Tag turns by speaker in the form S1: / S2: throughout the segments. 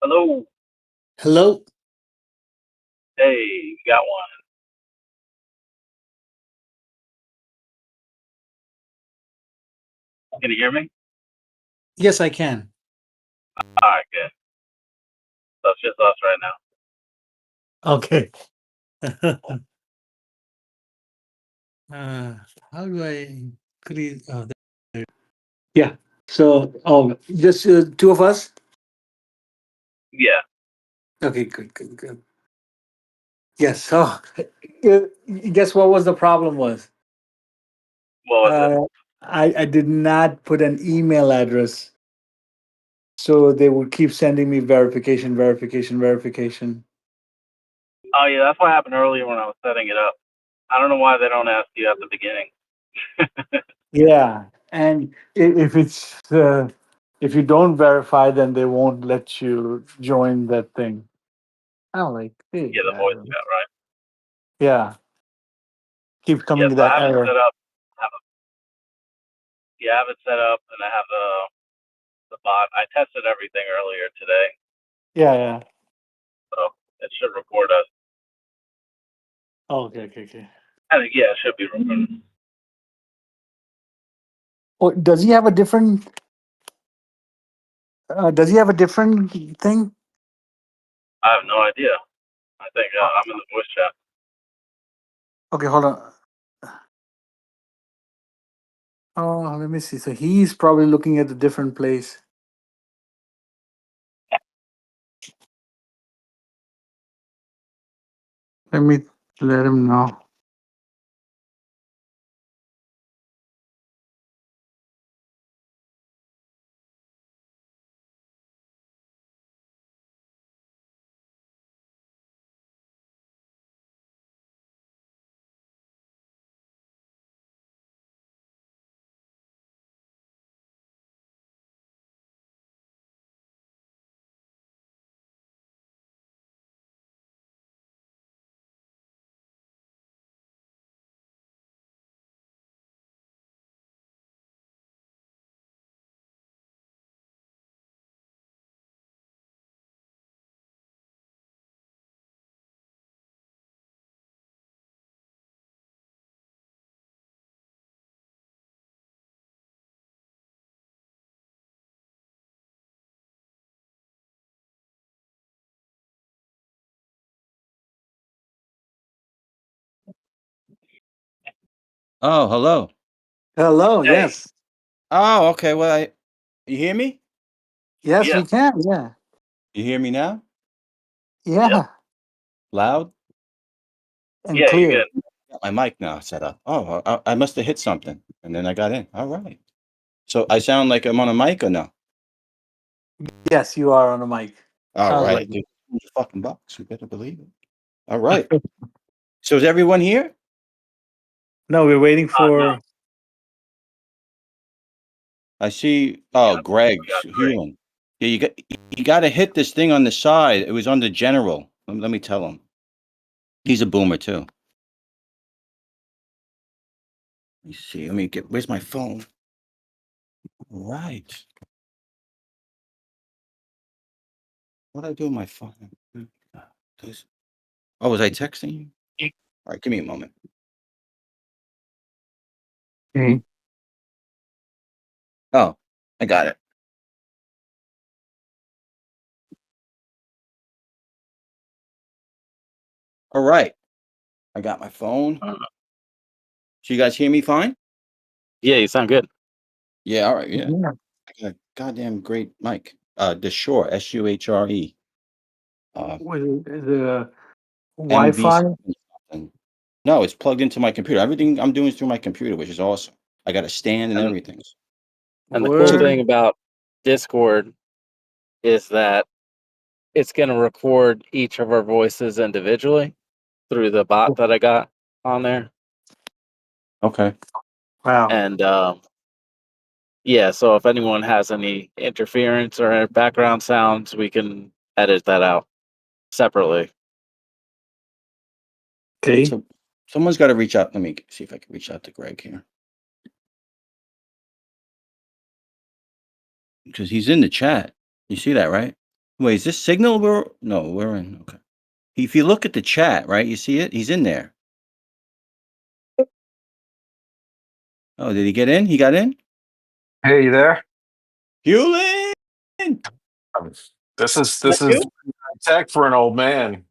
S1: Hello.
S2: Hello.
S1: Hey, you got one. Can you hear me?
S2: Yes, I can.
S1: All right, good. So it's just us right now.
S2: Okay. How do I create? Yeah. So, just two of us.
S1: Yeah.
S2: Okay. Good. Good. Good. Yes. So, uh, guess what was the problem was?
S1: What was it?
S2: Uh, I did not put an email address, so they would keep sending me verification, verification, verification.
S1: Oh, yeah, that's what happened earlier when I was setting it up. I don't know why they don't ask you at the beginning.
S2: Yeah, and if it's if you don't verify, then they won't let you join that thing. I'm like, hey,
S1: Yeah, the voice chat, right?
S2: yeah, keep coming
S1: Yeah,
S2: to
S1: so I
S2: that
S1: have it
S2: error.
S1: set up. Yeah, I have it set up, and I have the bot. I tested everything earlier today,
S2: Yeah, yeah.
S1: so it should record us.
S2: Oh, okay, okay, okay.
S1: I think, yeah, it should be recorded.
S2: Oh, does he have a different? Does he have a different thing?
S1: I have no idea. I think I'm in the voice chat.
S2: Okay, hold on. Oh, let me see. So he's probably looking at a different place. Let me let him know.
S3: Oh, hello.
S2: Hello.
S1: Hey,
S2: Yes.
S3: Oh, okay. Well, you hear me?
S2: Yes,
S1: yeah,
S2: we can. Yeah.
S3: You hear me now?
S1: yep,
S2: Yeah.
S3: Loud?
S2: And
S1: yeah, you're
S2: clear.
S1: good.
S3: Got my mic now set up. Oh, I must have hit something, and then I got in. All right. So I sound like I'm on a mic or no?
S2: Yes, you are on the mic.
S3: All
S2: Sounds like
S3: right.
S2: it.
S3: Dude, fucking bucks. You better believe it. All right. So is everyone here?
S2: No, we're waiting
S1: No,
S2: for.
S3: I see. Oh,
S1: yeah, we
S3: Greg's
S1: got three.
S3: healing. Yeah, you got to hit this thing on the side. It was under general. Let me tell him. He's a boomer too. Let me see. Let me get. Where's my phone? All right. What did I do with my phone? This- Oh, was I texting you? All right, give me a moment.
S2: Okay.
S3: Oh, I got it. All right. I got my phone. So you guys hear me fine?
S1: Yeah, you sound good.
S3: Yeah, all right, yeah.
S2: Yeah.
S3: I got a goddamn great mic. Deshure, S-U-H-R-E.
S2: The
S3: MV
S2: Wi-Fi.
S3: something. No, it's plugged into my computer. Everything I'm doing is through my computer, which is awesome. I got a stand and
S1: And
S3: everything.
S1: and the cool
S2: Word.
S1: thing about Discord is that it's going to record each of our voices individually through the bot that I got on there.
S3: Okay.
S2: Wow.
S1: And yeah, so if anyone has any interference or background sounds, we can edit that out separately.
S2: Okay.
S3: So someone's got to reach out. Let me see if I can reach out to Greg here. Because he's in the chat. You see that, right? Wait, is this Signal? We're in. Okay. If you look at the chat, right, you see it? He's in there. Oh, did he get in? He got in?
S4: Hey, you there?
S3: Hewlin!
S4: This is
S3: That you?
S4: tech for an old man.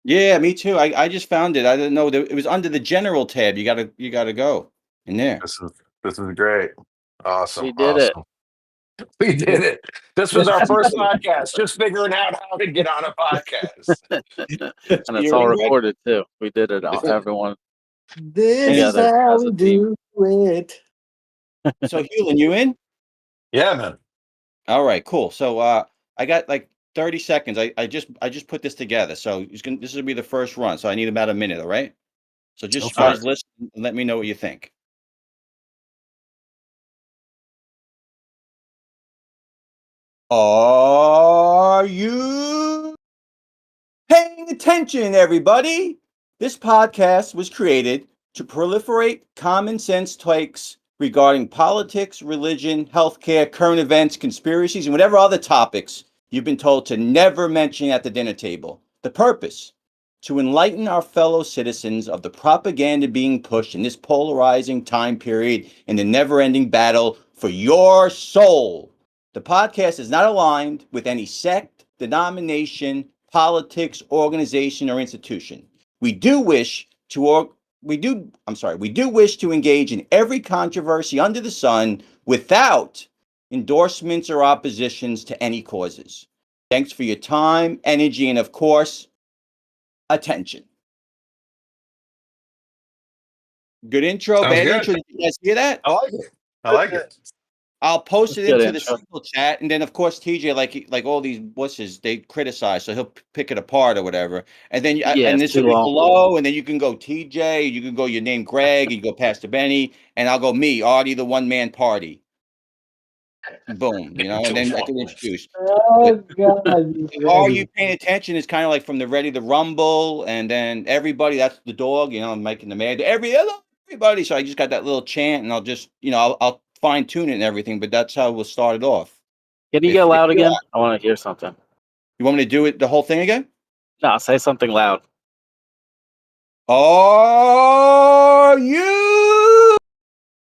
S3: Yeah, me too. I just found it. I didn't know that it was under the general tab. You gotta go in there.
S4: This is great. Awesome.
S1: We did it.
S4: Awesome. We did it. This was our first podcast, just figuring out how to get on a podcast.
S1: And it's
S3: You're
S1: all
S3: in, Greg?
S1: recorded too. We did it all, everyone
S2: This is
S1: together
S2: how
S1: as a
S2: we
S1: team.
S2: do it.
S3: So Hewlin, you in?
S4: Yeah, man.
S3: All right, cool. So I got like 30 seconds. I just put this together. So this will be the first run. So I need about a minute, all right? So just
S4: for
S3: guys
S4: it.
S3: listen and let me know what you think. Are you paying attention, everybody? This podcast was created to proliferate common sense takes regarding politics, religion, healthcare, current events, conspiracies, and whatever other topics you've been told to never mention at the dinner table. The purpose: to enlighten our fellow citizens of the propaganda being pushed in this polarizing time period in the never-ending battle for your soul. The podcast is not aligned with any sect, denomination, politics, organization, or institution. We do wish to engage in every controversy under the sun without endorsements or oppositions to any causes. Thanks for your time, energy, and of course, attention. Good intro,
S4: Sounds
S3: bad
S4: good.
S3: intro. Did you guys hear that?
S4: I like it. I like it.
S3: I'll post it
S1: Good
S3: into the
S1: intro.
S3: Signal chat, and then of course TJ, like all these wusses, they criticize, so he'll pick it apart or whatever. And then
S1: Yeah,
S3: and
S1: it's
S3: this will
S1: too
S3: be
S1: long.
S3: below, and then you can go TJ, you can go your name Greg, you go Pastor Benny, and I'll go me, Artie, the one man party. Boom, and then I can introduce.
S2: Oh
S3: But
S2: God!
S3: are you paying attention? Is kind of like from the Ready to Rumble, and then everybody, that's the dog, I'm making the mad. Everybody. So I just got that little chant, and I'll just, I'll fine tune it and everything, but that's how we'll start it off.
S1: Can you get loud again? I want to hear something.
S3: You want me to do it the whole thing again?
S1: No, say something loud.
S3: Are you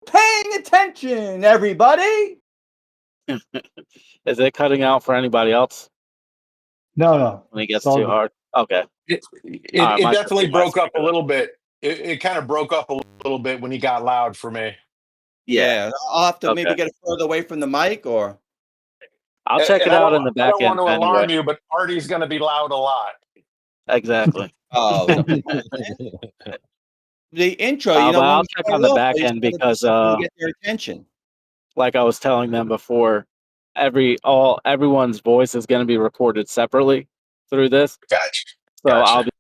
S3: paying attention, everybody?
S1: Is it cutting out for anybody else
S2: No.
S1: when it gets
S2: It's all
S1: too
S2: good.
S1: hard? Okay.
S4: It
S1: Might just
S4: definitely
S1: be my
S4: broke up a
S1: speaker then.
S4: little bit. It kind of broke up a little bit when he got loud for me.
S1: Yeah.
S3: I'll have to maybe
S1: Okay.
S3: get it further away from the mic, or
S1: I'll check
S4: And
S1: it out in the
S4: I
S1: back
S4: don't want
S1: end
S4: to
S1: anyway.
S4: alarm you, but Artie's going to be loud a lot.
S1: Exactly.
S3: oh, the intro.
S1: But
S3: When
S1: I'll
S3: you
S1: check
S3: start
S1: on
S3: it
S1: the
S3: off,
S1: back
S3: you just
S1: end
S3: gotta do
S1: because
S3: something to get their attention.
S1: like I was telling them before, everyone's voice is going to be recorded separately through this.
S4: Gotcha.
S1: So I'll be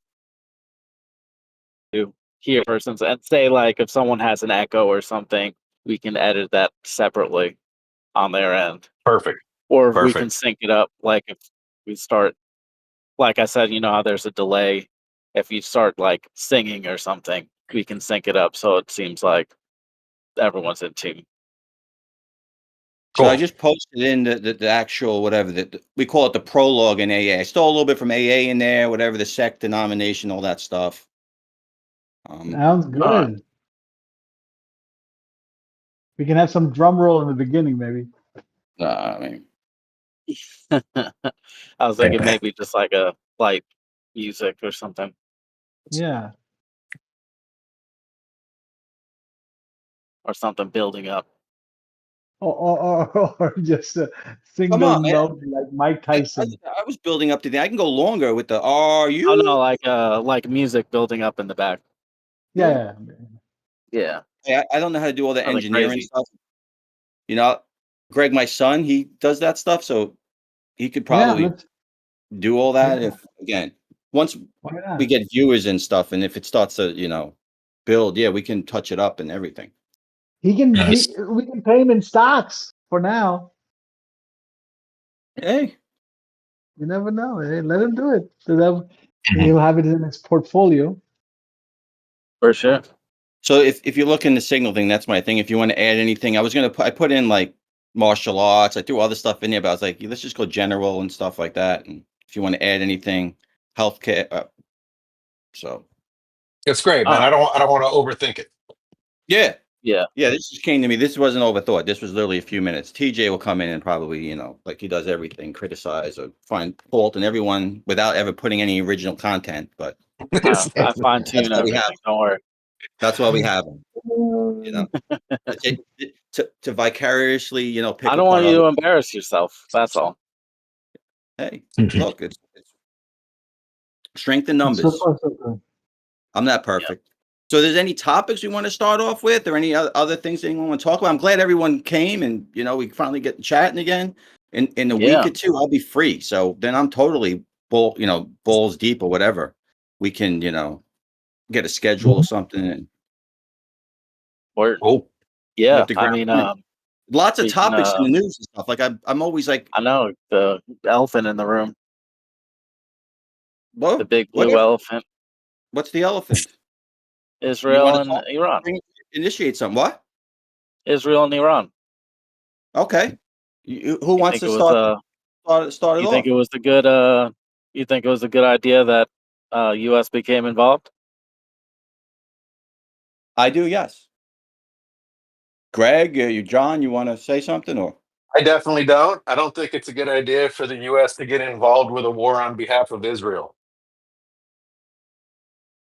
S1: able to hear persons and say, like, if someone has an echo or something, we can edit that separately on their end.
S4: Perfect.
S1: Or if we can sync it up, like if we start, like I said, how there's a delay. If you start like singing or something, we can sync it up so it seems like everyone's in tune.
S3: So
S4: Cool.
S3: I just posted in the actual whatever we call it, the prologue in AA. I stole a little bit from AA in there, whatever the sect, denomination, all that stuff.
S2: Sounds good. We can have some drum roll in the beginning, maybe.
S3: I mean,
S1: I was thinking maybe just like a light music or something.
S2: Yeah.
S1: or something building up.
S2: Or just a
S3: Come
S2: single
S3: on, man.
S2: note like Mike Tyson.
S3: I was building up to that. I can go longer with the "Are
S1: Oh no,
S3: you?"
S1: like music building up in the back.
S2: Yeah.
S1: Yeah,
S3: Hey, I don't know how to do all the
S1: nothing
S3: engineering
S1: crazy.
S3: stuff. You know, Greg, my son, he does that stuff, so he could
S2: Yeah.
S3: probably do all that.
S2: Yeah.
S3: If again, once
S2: Why
S3: we
S2: not?
S3: get viewers and stuff, and if it starts to build, yeah, we can touch it up and everything.
S2: We can pay him in stocks for now.
S3: Hey,
S2: You never know. Hey, let him do it. So that he'll have it in his portfolio.
S1: For sure.
S3: so if you look in the signal thing, that's my thing. If you want to add anything, I put in like martial arts. I threw other stuff in there, but I was like, let's just go general and stuff like that. And if you want to add anything, healthcare. So
S4: It's great, man.
S1: Ah,
S4: I don't want to overthink it.
S3: yeah.
S1: yeah,
S3: Yeah, this just came to me. This wasn't overthought. This was literally a few minutes. TJ will come in and probably, like he does everything, criticize or find fault in everyone without ever putting any original content. But
S1: I fine
S3: that's
S1: tune
S3: why we
S1: everything.
S3: have him.
S1: Don't worry.
S3: That's why we have him. You know, to vicariously,
S1: I
S3: pick
S1: don't want
S3: apart
S1: you
S3: other.
S1: to embarrass yourself. That's all.
S3: Hey, look, it's strength in
S2: So
S3: numbers.
S2: far, so good.
S3: I'm not perfect. So, there's any topics we want to start off with, or any other things that anyone want to talk about? I'm glad everyone came, and we finally get chatting again. In a week
S1: Yeah.
S3: or two, I'll be free. So then I'm totally balls deep or whatever. We can get a schedule or something and
S1: Word.
S4: Oh,
S1: Yeah.
S3: hit the
S1: I
S3: ground
S1: mean,
S3: running. Lots of
S1: we can.
S3: topics in the news and stuff. Like I'm always like,
S1: I know the elephant in the room, the
S3: whoa,
S1: big blue elephant,
S3: what's the elephant? You
S1: Israel
S3: want to
S1: and
S3: talk?
S1: Iran.
S3: Initiate something? What?
S1: Israel and Iran.
S3: Okay. Who
S1: You
S3: wants
S1: think
S3: to
S1: it was
S3: start it
S1: You think
S3: off?
S1: it was a good you think it was a good idea that US became involved?
S3: I do. Yes. Greg, John, you want to say something or?
S4: I definitely don't. I don't think it's a good idea for the U.S. to get involved with a war on behalf of Israel.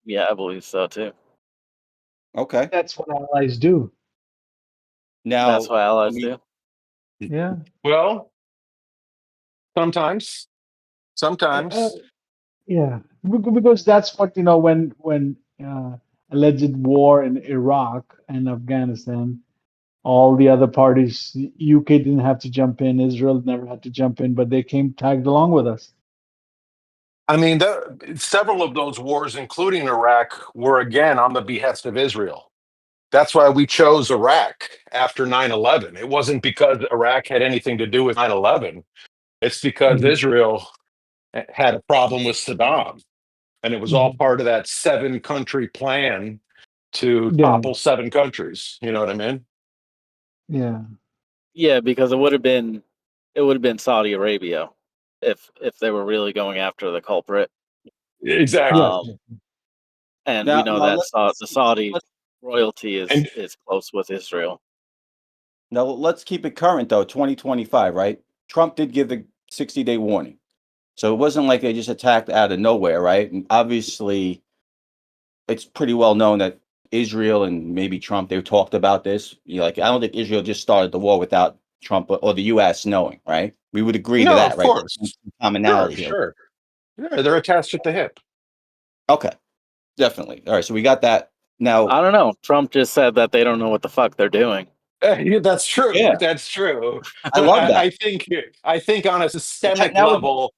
S1: Yeah, I believe so too.
S3: Okay.
S2: That's what allies do.
S1: That's
S3: Now,
S1: what
S3: I
S1: allies
S3: mean,
S1: do.
S2: Yeah.
S4: Well, sometimes,
S2: Uh,
S4: sometimes.
S2: yeah. Because that's what when alleged war in Iraq and Afghanistan, all the other parties, UK didn't have to jump in, Israel never had to jump in, but they came tagged along with us.
S4: I mean, several of those wars, including Iraq, were again on the behest of Israel. That's why we chose Iraq after 9/11. It wasn't because Iraq had anything to do with 9/11. It's because
S2: Mhm.
S4: Israel had a problem with Saddam. And it was all
S2: Mhm.
S4: part of that 7-country plan to
S2: Yeah.
S4: topple 7 countries. You know what I mean?
S2: Yeah.
S1: Yeah, because it would have been Saudi Arabia if they were really going after the culprit.
S4: Exactly.
S2: Yes.
S1: Um, and we
S3: now,
S1: know
S3: now
S1: that
S3: let's
S1: the Saudi
S3: let's
S1: royalty
S4: And
S1: is close with Israel.
S3: now let's keep it current though. 2025, right? Trump did give the 60-day warning, so it wasn't like they just attacked out of nowhere, right? And obviously, it's pretty well known that Israel and maybe Trump they talked about this. Like I don't think Israel just started the war without Trump or the U.S. knowing, right? We would agree to
S4: no,
S3: that,
S4: of
S3: right? That's some
S4: course. Sure,
S3: commonality here.
S4: sure. Yeah, they're attached at the hip.
S3: Okay, definitely. All right, so we got that. Now,
S1: I don't know. Trump just said that they don't know what the fuck they're doing.
S4: Yeah, that's true.
S3: yeah,
S4: That's true.
S3: I
S4: But
S3: love that.
S4: I think on a systemic
S3: Now,
S4: level,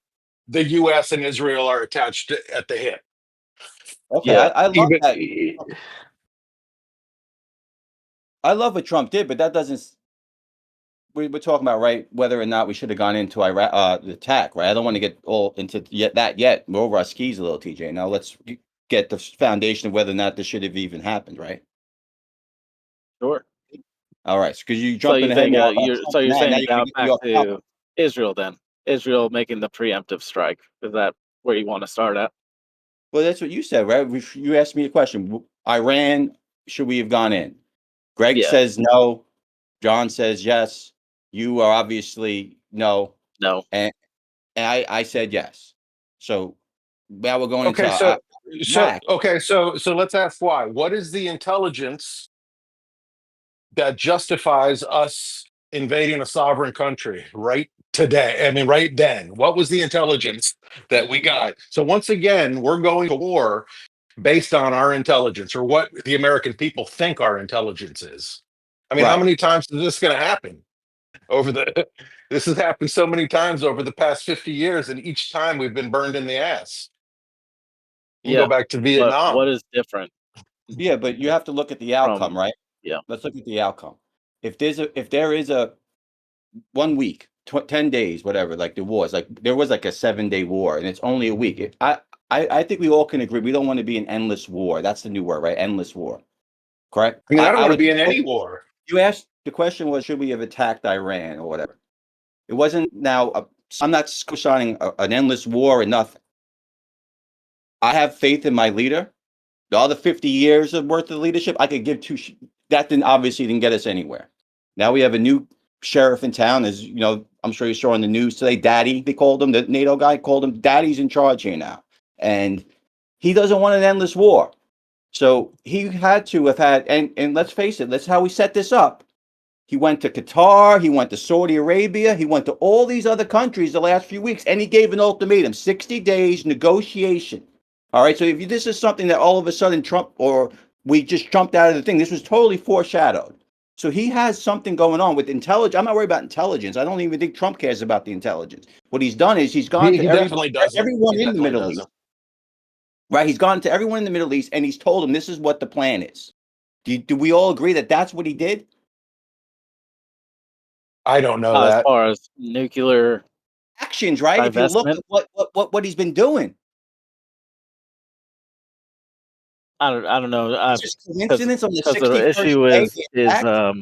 S4: the U.S. and Israel are attached at the hip.
S3: okay,
S1: Yeah.
S3: I love
S2: Even
S3: that. I love what Trump did, but that doesn't. We're talking about right whether or not we should have gone into Iraq, the attack, right? I don't want to get all into yet. We're over our skis a little, TJ. Now let's get the foundation of whether or not this should have even happened, right?
S1: Sure.
S3: All right, because you
S1: So
S3: jumping
S1: you
S3: ahead
S1: think
S3: now about
S1: so
S3: Trump and
S1: you're
S3: that. Now
S1: saying
S3: you're going to
S1: about
S3: get me
S1: back
S3: off topic.
S1: to Israel then? Israel making the preemptive strike. Is that where you want to start at?
S3: Well, that's what you said, right? You asked me a question. Iran, should we have gone in? Greg
S1: Yeah.
S3: says no. John says yes. You are obviously no,
S1: No.
S3: and I said yes. So now we're going into
S4: Okay, so
S3: Iraq.
S4: So let's ask why. What is the intelligence that justifies us invading a sovereign country right today? I mean, right then. What was the intelligence that we got? So once again, we're going to war based on our intelligence or what the American people think our intelligence is. I mean, how
S3: Right.
S4: many times is this going to happen over the this has happened so many times over the past 50 years, and each time we've been burned in the ass. You can go
S1: Yeah,
S4: back to
S1: but what
S4: Vietnam.
S1: is different
S3: Yeah, but you have to look at the outcome,
S1: from
S3: right?
S1: yeah.
S3: Let's look at the outcome. If there is a 1 week, 10 days, whatever, like there was, like there was like a 7-day war, and it's only a week. I think we all can agree we don't want to be in endless war. That's the new word, right? Endless war. Correct?
S4: I mean, I don't
S3: I
S4: want to
S3: would.
S4: be in any war.
S3: You asked the question was, should we have attacked Iran or whatever? It wasn't. Now, I'm not signing an endless war or nothing. I have faith in my leader. All the 50 years of worth of leadership, I could give two. That didn't get us anywhere. Now we have a new sheriff in town. As you know, I'm sure you saw on the news today, Daddy, they called him, the NATO guy called him, Daddy's in charge here now. And he doesn't want an endless war. So he had to have had, and let's face it, that's how we set this up. He went to Qatar, he went to Saudi Arabia, he went to all these other countries the last few weeks, and he gave an ultimatum, 60 days negotiation. All right, so if this is something that all of a sudden Trump, or we just jumped out of the thing, this was totally foreshadowed. So he has something going on with intelligence. I'm not worried about intelligence. I don't even think Trump cares about the intelligence. What he's done is he's gone to
S4: He definitely doesn't.
S3: everyone
S4: He
S3: in the
S4: definitely
S3: Middle
S4: doesn't.
S3: East, right? He's gone to everyone in the Middle East and he's told them this is what the plan is. Do we all agree that that's what he did?
S4: I don't know
S1: As
S4: that.
S1: far as nuclear
S3: Actions, right? If you look
S1: divestment,
S3: at what he's been doing,
S1: I don't know,
S3: it's just
S1: because
S3: coincidence on the
S1: the
S3: 61st
S1: issue
S3: day
S1: is
S3: he attacked.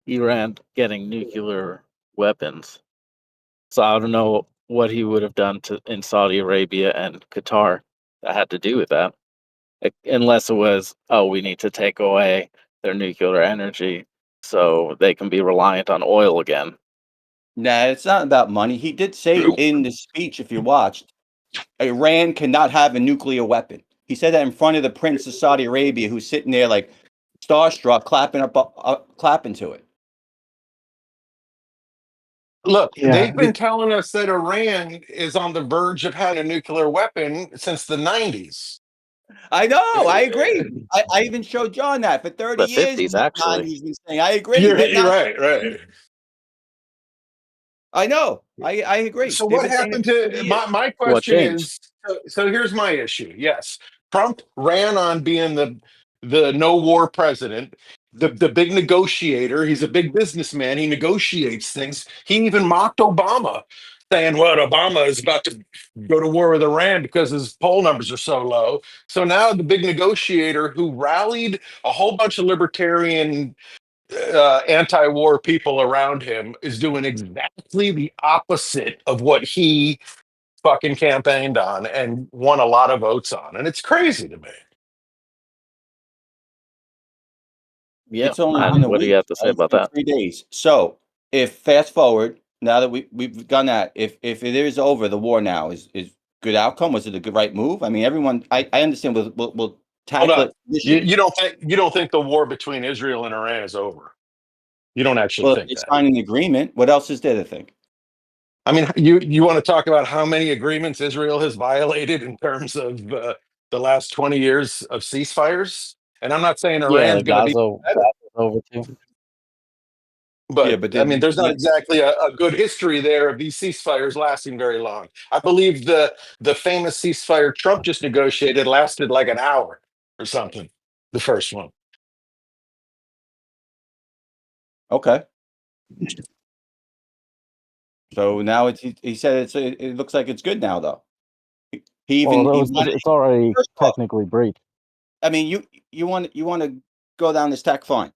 S1: Iran getting nuclear weapons. So I don't know what he would have done in Saudi Arabia and Qatar that had to do with that, unless it was, oh, we need to take away their nuclear energy so they can be reliant on oil again.
S3: Nah, it's not about money. He did say in the speech, if you watched, Iran cannot have a nuclear weapon. He said that in front of the Prince of Saudi Arabia, who's sitting there like starstruck, clapping to it.
S4: Look,
S2: Yeah,
S4: they've been telling us that Iran is on the verge of having a nuclear weapon since the 90s.
S3: I know. I agree. I even showed John that for 30
S1: The
S3: years.
S1: 50s, actually.
S3: He's been saying, I agree.
S4: You're right, right.
S3: I know. I agree.
S4: So
S3: They've
S4: what
S3: been saying it
S4: happened
S3: for 30
S4: to
S3: years.
S4: my
S1: What
S4: question
S1: changed?
S4: is, so here's my issue. Yes, Trump ran on being the no war president, the big negotiator. He's a big businessman. He negotiates things. He even mocked Obama, saying what Obama is about to go to war with Iran because his poll numbers are so low. So now the big negotiator who rallied a whole bunch of libertarian anti-war people around him is doing exactly the opposite of what he fucking campaigned on and won a lot of votes on, and it's crazy to me.
S1: Yeah.
S3: It's only been
S1: And
S3: a
S1: what do you
S3: week,
S1: have to say
S3: right? It's
S1: about
S3: been
S1: that?
S3: 3 days. So if fast forward, now that we've done that, if it is over, the war now is good outcome. Was it a good right move? I mean, everyone, I understand we'll
S4: Hold
S3: tackle
S4: on,
S3: it initially.
S4: you don't think the war between Israel and Iran is over? You don't actually
S3: Well,
S4: think
S3: it's
S4: that?
S3: signing an agreement. What else is there to think?
S4: I mean, you want to talk about how many agreements Israel has violated in terms of the last 20 years of ceasefires? And I'm not saying
S1: Yeah,
S4: Iran's
S1: the
S4: going to be better.
S1: Gaza's over too.
S3: Yeah,
S4: But
S3: but
S4: I mean, there's not exactly a good history there of these ceasefires lasting very long. I believe the famous ceasefire Trump just negotiated lasted like an hour or something. The first one.
S3: okay. So now he said it looks like it's good now though. He
S5: Well,
S3: even
S5: that
S3: he
S5: was,
S3: wanted,
S5: it's already
S3: first off,
S5: technically breached.
S3: I mean, you want to go down this tack, fine.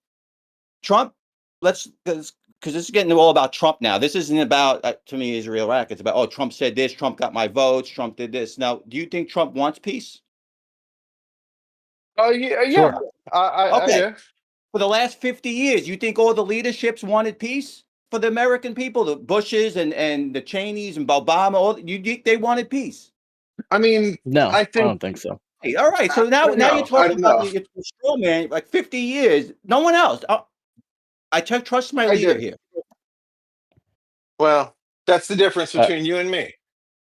S3: Trump, let's because this is getting all about Trump now. This isn't about to me Israel Iraq. It's about, oh, Trump said this, Trump got my votes, Trump did this. Now, do you think Trump wants peace?
S4: Oh yeah,
S5: Sure.
S4: yeah.
S3: Okay.
S4: Yeah.
S3: For the last 50 years, you think all the leaderships wanted peace for the American people, the Bushes and the Cheneys and Obama, all you think they wanted peace?
S4: I mean,
S1: No,
S4: I
S1: I
S4: think
S1: don't think so.
S3: Hey, all right, so now you're
S4: I
S3: talking
S4: don't
S3: about
S4: know.
S3: the straw man, like 50 years. No one else. I trust my
S4: I
S3: leader
S4: do.
S3: here.
S4: Well, that's the difference
S1: Uh,
S4: between you and me.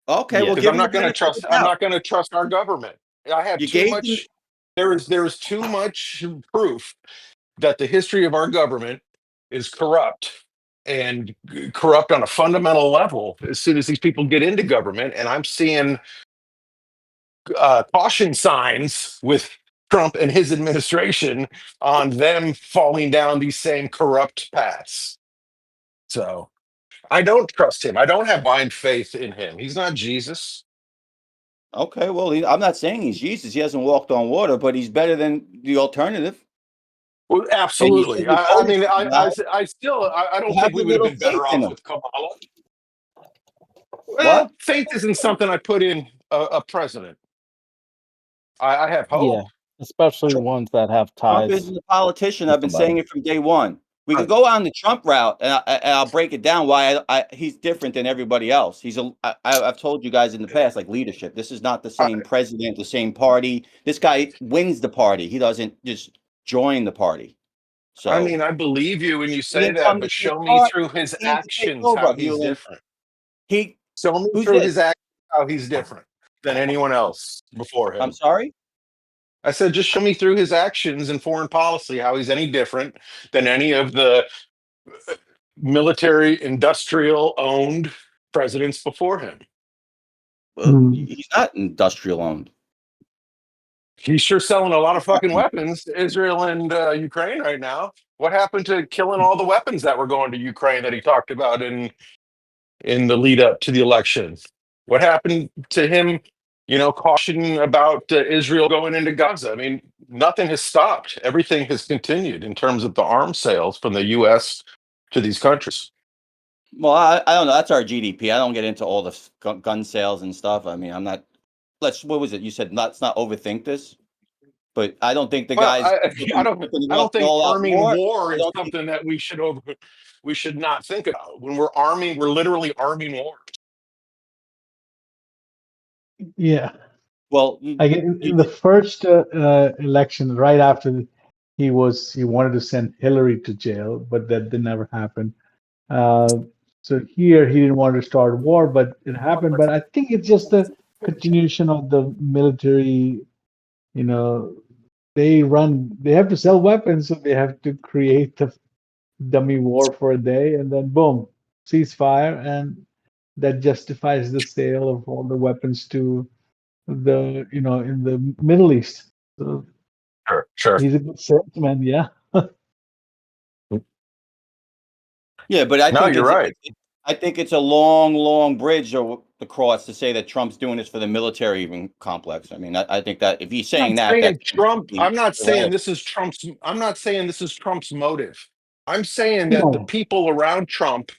S3: Okay, well,
S1: yeah.
S4: Because
S3: give him the benefit of the
S4: I'm
S3: doubt.
S4: not going to trust our government. I have
S3: You
S4: too
S3: gave them.
S4: much. There is too much proof that the history of our government is corrupt and corrupt on a fundamental level. As soon as these people get into government, and I'm seeing caution signs with Trump and his administration on them falling down these same corrupt paths. So I don't trust him. I don't have blind faith in him. He's not Jesus.
S3: Okay, well, I'm not saying he's Jesus. He hasn't walked on water, but he's better than the alternative.
S4: Well,
S3: And you said
S4: absolutely.
S3: you
S4: I
S3: voted
S4: mean,
S3: for him. Now,
S4: I still, I don't
S3: have
S4: think
S3: a
S4: we would have
S3: little
S4: been
S3: faith
S4: better
S3: in
S4: off
S3: him.
S4: with Kamala. Well,
S3: What?
S4: faith isn't something I put in a president. I have hope.
S1: Yeah, especially ones that have
S3: Trump
S1: ties
S3: isn't a politician.
S1: to
S3: I've been
S1: somebody.
S3: saying it from day one. We could
S4: Uh,
S3: go on the Trump route, and I'll break it down why he's different than everybody else. I've told you guys in the past, like leadership. This is not the
S4: I,
S3: same president, the same party. This guy wins the party. He doesn't just join the party.
S4: I
S3: So
S4: mean, I believe you when you
S3: he
S4: say
S3: didn't
S4: that,
S3: come
S4: but
S3: to
S4: show me
S3: start.
S4: through his
S3: He came to take
S4: actions
S3: over,
S4: how he's
S3: Hewlin.
S4: different.
S3: He
S4: Show me
S3: who's
S4: through
S3: this?
S4: his actions how he's different than anyone else before
S3: I'm
S4: him.
S3: sorry.
S4: I said, just show me through his actions in foreign policy how he's any different than any of the military industrial owned presidents before him.
S3: Well,
S2: Hmm.
S3: he's not industrial owned.
S4: He's sure selling a lot of fucking weapons to Israel and Ukraine right now. What happened to killing all the weapons that were going to Ukraine that he talked about in the lead up to the election? What happened to him, cautioning about Israel going into Gaza? I mean, nothing has stopped. Everything has continued in terms of the arms sales from the U.S. to these countries.
S3: Well, I don't know. That's our GDP. I don't get into all the gun sales and stuff. I mean, I'm not. What was it? You said let's not overthink this, but I don't think the
S4: Well,
S3: guys
S4: I
S3: looking
S4: don't
S3: to
S4: I
S3: go
S4: don't think
S3: all out
S4: arming
S3: war.
S4: war
S3: I
S4: is
S3: don't think.
S4: something that we should not think about. When we're arming, we're literally arming war.
S2: Yeah.
S3: Well,
S2: Like in the
S3: you
S2: first election, right after he wanted to send Hillary to jail, but that did never happen. Uh, so here he didn't want to start war, but it happened. But I think it's just a continuation of the military. You know, they have to sell weapons, so they have to create the dummy war for a day, and then boom, ceasefire, and that justifies the sale of all the weapons to in the Middle East. So
S4: Sure, sure.
S2: he's a good salesman, yeah.
S3: yeah, but
S4: No, you're right.
S3: I think it's a long, long bridge to cross to say that Trump's doing this for the military even complex. I mean, I think that if he's
S4: I'm
S3: saying
S4: not
S3: that,
S4: saying
S3: that's
S4: Trump.
S3: completely irrelevant.
S4: I'm not saying this is Trump's motive. I'm saying that the
S2: No,
S4: people around Trump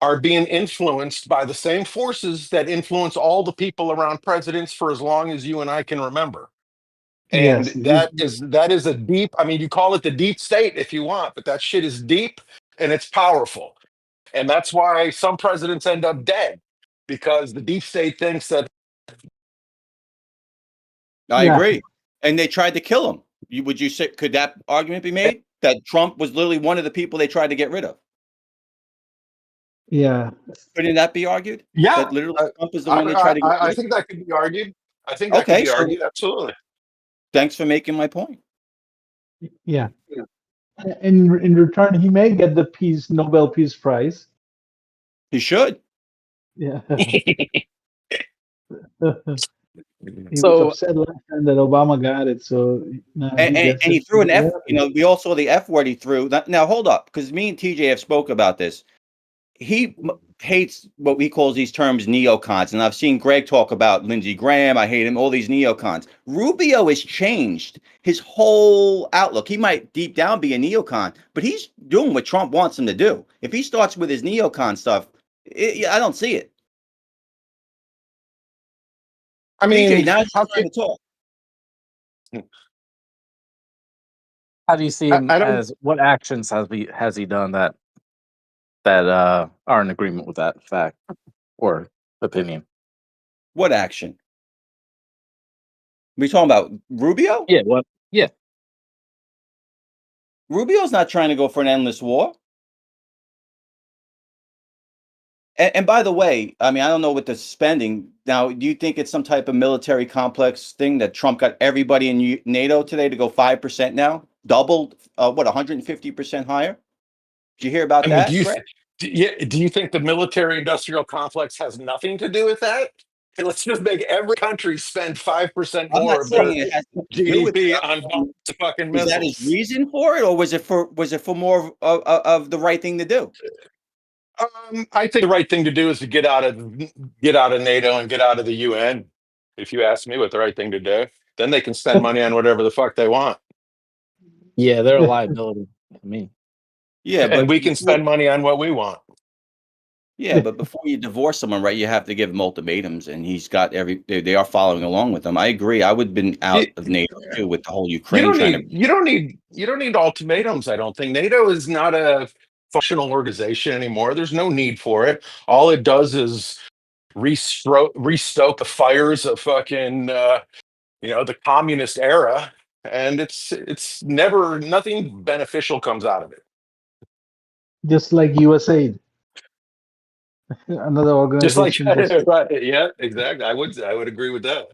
S4: are being influenced by the same forces that influence all the people around presidents for as long as you and I can remember. And
S2: yes, he's
S4: that is a deep, I mean, you call it the deep state if you want, but that shit is deep and it's powerful. And that's why some presidents end up dead, because the deep state thinks that.
S3: I
S2: yeah,
S3: agree. And they tried to kill him. Would you say could that argument be made that Trump was literally one of the people they tried to get rid of?
S2: yeah,
S3: Couldn't that be argued?
S4: Yeah,
S3: That literally Trump is the one they tried to get
S4: I
S3: rid of?
S4: think that could be argued. I think that could
S3: Okay,
S4: be
S3: so
S4: argued. Absolutely.
S3: thanks for making my point.
S2: yeah. In return, he may get the Nobel Peace Prize.
S3: He should.
S2: Yeah. He was
S1: So
S2: upset last time that Obama got it, so now he gets
S3: And
S2: it.
S3: he
S2: He's
S3: threw an F.
S2: happy.
S3: We all saw the F word he threw. Now hold up, because me and TJ have spoke about this. He hates what he calls these terms neocons, and I've seen Greg talk about Lindsey Graham. I hate him. All these neocons. Rubio has changed his whole outlook. He might deep down be a neocon, but he's doing what Trump wants him to do. If he starts with his neocon stuff, I don't see it.
S4: I
S3: TJ,
S4: mean,
S3: now you're
S4: how
S3: trying
S4: could
S3: to talk.
S1: how do you see him
S4: I don't
S1: as what actions has he done that are in agreement with that fact or opinion?
S3: What action? We talking about Rubio?
S1: Yeah, what? Yeah.
S3: Rubio's not trying to go for an endless war. And by the way, I mean, I don't know what the spending now. Do you think it's some type of military complex thing that Trump got everybody in NATO today to go 5% now, doubled? What, 150% higher? Did you hear about
S4: I mean, do
S3: that,
S4: you
S3: Brett?
S4: do you think the military-industrial complex has nothing to do with that? And let's just make every country spend 5%
S3: I'm not
S4: more of
S3: saying
S4: their
S3: it has to do with it.
S4: GDP
S3: I'm
S4: on
S3: saying,
S4: fucking
S3: is that his
S4: missiles.
S3: reason for it, or was it for more of the right thing to do?
S4: I think the right thing to do is to get out of NATO and get out of the UN. If you ask me, what the right thing to do, then they can spend money on whatever the fuck they want,
S1: Yeah, they're a liability to me.
S3: Yeah,
S4: and
S3: but
S4: we can spend money on what we want.
S3: yeah, but before you divorce someone, right, you have to give him ultimatums, and he's got they are following along with him. I agree. I would have been
S4: You,
S3: out of NATO too with the whole
S4: you
S3: Ukraine
S4: don't
S3: trying to.
S4: need you don't need ultimatums. I don't think NATO is not a functional organization anymore. There's no need for it. All it does is restoke the fires of fucking the communist era, and it's never nothing beneficial comes out of it.
S2: Just like USAID, another
S4: Just like
S2: organization. Just
S4: right, yeah, exactly. I would agree with that.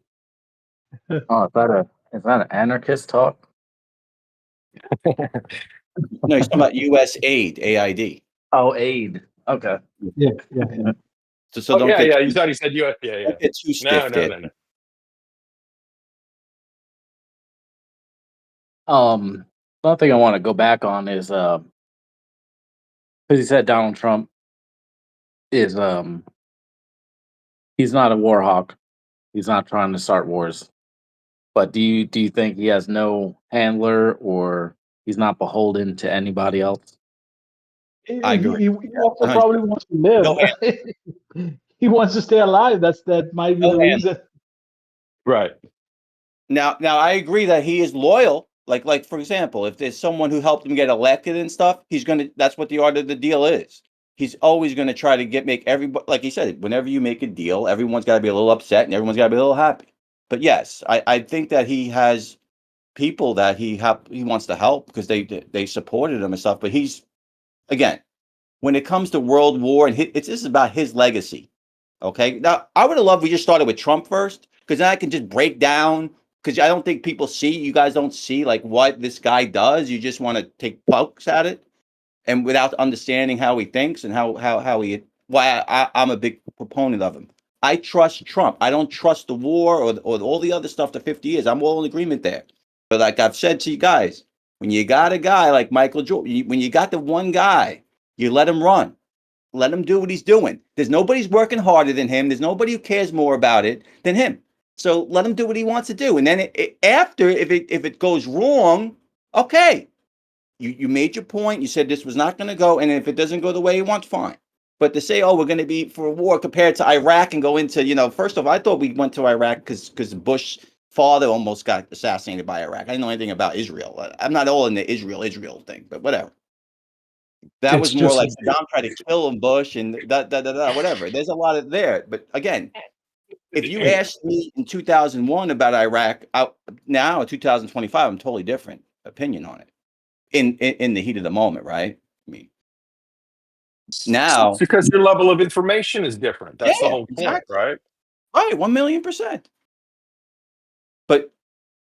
S1: Oh, is that an anarchist talk?
S3: No, he's talking about U.S. aid, AID.
S1: Oh, aid. Okay.
S2: yeah, yeah, yeah.
S3: So
S4: Oh
S3: don't
S4: yeah,
S3: get
S4: yeah. You thought he said you. Yeah, yeah.
S3: don't get too
S4: No,
S3: stiff
S4: no,
S3: there.
S4: no, no.
S1: One thing I want to go back on is because he said Donald Trump is he's not a war hawk. He's not trying to start wars. But do you think he has no handler or he's not beholden to anybody else?
S3: I
S2: He,
S3: agree.
S2: he also
S3: 100.
S2: probably wants to live.
S3: No
S2: He wants to stay alive. That might be
S3: No
S2: the
S3: hand.
S2: reason.
S4: Right.
S3: Now I agree that he is loyal. Like for example, if there's someone who helped him get elected and stuff, that's what the art of the deal is. He's always gonna try to make everybody, like he said, whenever you make a deal, everyone's gotta be a little upset and everyone's gotta be a little happy. But yes, I think that he has people that he wants to help because they supported him and stuff. But he's, again, when it comes to world war and this is about his legacy. Okay. Now, I would have loved we just started with Trump first, because then I can just break down. Because I don't think people you guys don't see like what this guy does. You just want to take pokes at it, and without understanding how he thinks and how he why I'm a big proponent of him. I trust Trump. I don't trust the war or all the other stuff. The 50 years, I'm all in agreement there. But like I've said to you guys, when you got a guy like Michael Jordan, when you got the one guy, you let him run. Let him do what he's doing. There's nobody's working harder than him. There's nobody who cares more about it than him. So let him do what he wants to do. And then after, if it goes wrong, okay, you made your point. You said this was not going to go, and if it doesn't go the way you want, fine. But to say, oh, we're going to be for a war compared to Iraq and go into, first off, I thought we went to Iraq because Bush father almost got assassinated by Iraq. I didn't know anything about Israel. I'm not all in the Israel thing, but whatever. That
S4: It's
S3: was more
S4: just
S3: like Saddam tried to kill him, Bush, and whatever. There's a lot of there. But again, if you asked me in 2001 about Iraq, now in 2025, I'm totally different opinion on it. In the heat of the moment, right? I mean, now,
S4: because your level of information is different. That's the
S3: yeah,
S4: whole point,
S3: exactly.
S4: right?
S3: Right, 1,000,000%. But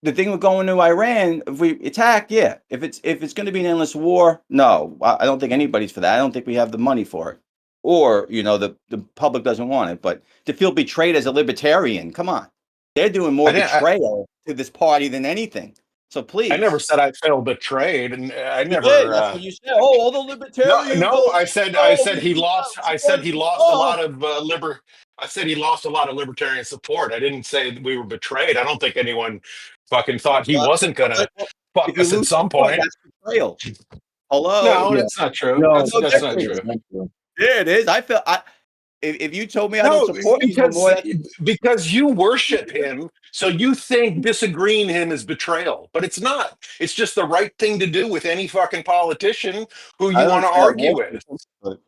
S3: the thing with going to Iran, if we attack, yeah. If it's going to be an endless war, no, I don't think anybody's for that. I don't think we have the money for it, or the public doesn't want it. But to feel betrayed as a libertarian, come on, they're doing more
S4: I
S3: betrayal to this party than anything. So
S4: I never
S3: please,
S4: said I felt betrayed, and I
S3: you did.
S4: never.
S3: That's what you said. Oh, all the
S4: No,
S3: libertarians.
S4: no.
S3: Oh,
S4: I said he lost. I said he lost a
S3: oh.
S4: lot of I said he lost a lot of libertarian support. I didn't say we were betrayed. I don't think anyone fucking thought he wasn't gonna fuck
S3: If you
S4: us at
S3: lose
S4: some
S3: support,
S4: point.
S3: that's betrayal. Hello,
S4: No,
S1: Yeah.
S4: that's not true.
S1: No,
S3: no
S4: That's not
S3: difference.
S4: true.
S3: Yeah, it is. I feel if you told me I don't
S4: No,
S3: support you no more,
S4: because you worship him, so you think disagreeing him is betrayal, but it's not. It's just the right thing to do with any fucking politician who
S3: I
S4: you
S3: don't
S4: want to
S3: say I
S4: argue
S3: want
S4: with.
S3: to, but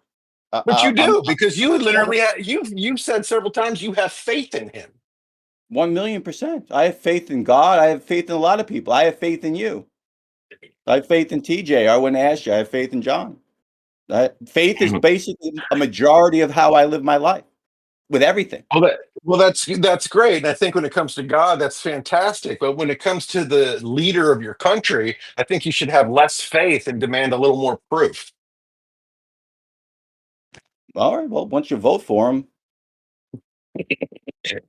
S4: But you
S3: I'm
S4: do, because you literally you've said several times you have faith in him.
S3: 1,000,000%. I have faith in God. I have faith in a lot of people. I have faith in you. I have faith in TJ. I wouldn't ask you. I have faith in John. Faith is basically a majority of how I live my life with everything.
S4: That's great. And I think when it comes to God, that's fantastic. But when it comes to the leader of your country, I think you should have less faith and demand a little more proof.
S3: All right. Well, once you vote for him,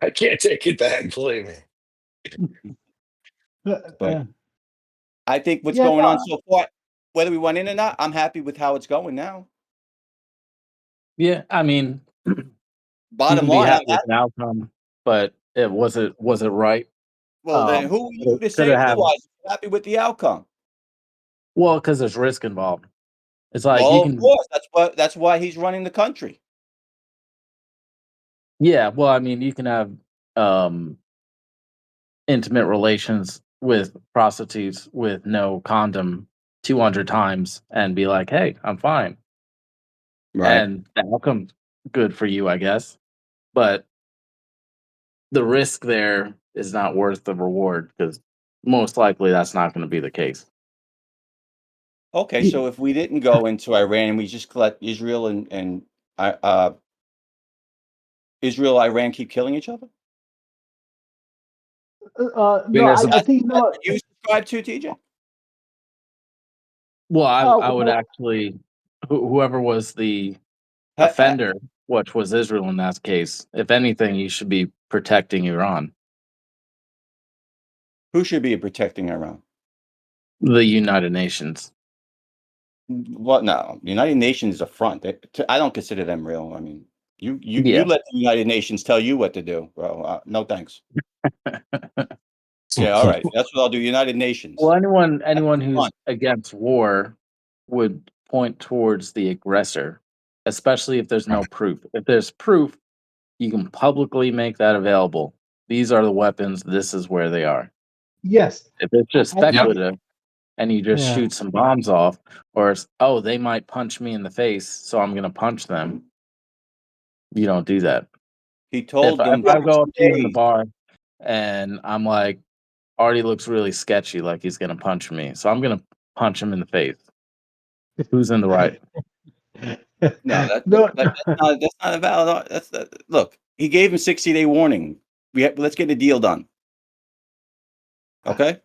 S4: I can't take it back, believe me.
S3: but I think what's
S2: Yeah,
S3: going on
S2: no,
S3: so far, whether we went in or not, I'm happy with how it's going now.
S1: Yeah, I mean, you
S3: Bottom
S1: can be
S3: line,
S1: happy with an outcome, but was it right?
S3: well, then who are you to
S1: Could
S3: say
S1: it have?
S3: otherwise? I'm happy with the outcome.
S1: Well, because there's risk involved. It's like you
S3: Well, of
S1: can.
S3: course, that's why he's running the country.
S1: Yeah, well, I mean, you can have um intimate relations with prostitutes with no condom 200 times and be like, "Hey, I'm fine,"
S3: Right.
S1: and the outcome's good for you, I guess. But the risk there is not worth the reward because most likely that's not going to be the case.
S3: Okay, so if we didn't go into Iran and we just let Israel and Israel, Iran keep killing each other,
S4: I mean,
S2: no, I think
S3: that's what you subscribe to, TJ.
S1: Well, I would
S2: well,
S1: actually, whoever was the
S3: Ha- ha-
S1: offender, which was Israel in that case, if anything, you should be protecting Iran,
S3: Who should be protecting Iran?
S1: the United Nations.
S3: What? No, the United Nations is a front. I don't consider them real. I mean, you
S1: Yeah.
S3: let the United Nations tell you what to do, bro. No thanks. Yeah, all right. That's what I'll do. United Nations.
S1: Well, anyone
S3: That's
S1: who's
S3: fun.
S1: against war would point towards the aggressor, especially if there's no proof. If there's proof, you can publicly make that available. These are the weapons. This is where they are.
S2: yes,
S1: If it's just
S2: I think,
S1: speculative and you just
S2: yeah.
S1: shoot some bombs off, or oh, they might punch me in the face, so I'm going to punch them. You don't do that.
S3: He
S1: If
S3: told them
S1: I
S3: for
S1: go up
S3: 2
S1: to you in the
S3: days.
S1: bar and I'm like, Artie looks really sketchy, like he's gonna punch me, so I'm gonna punch him in the face. Who's in the right?
S3: No,
S2: No,
S3: that's not a valid. Look. He gave him 60-day warning. Let's get a deal done. Okay.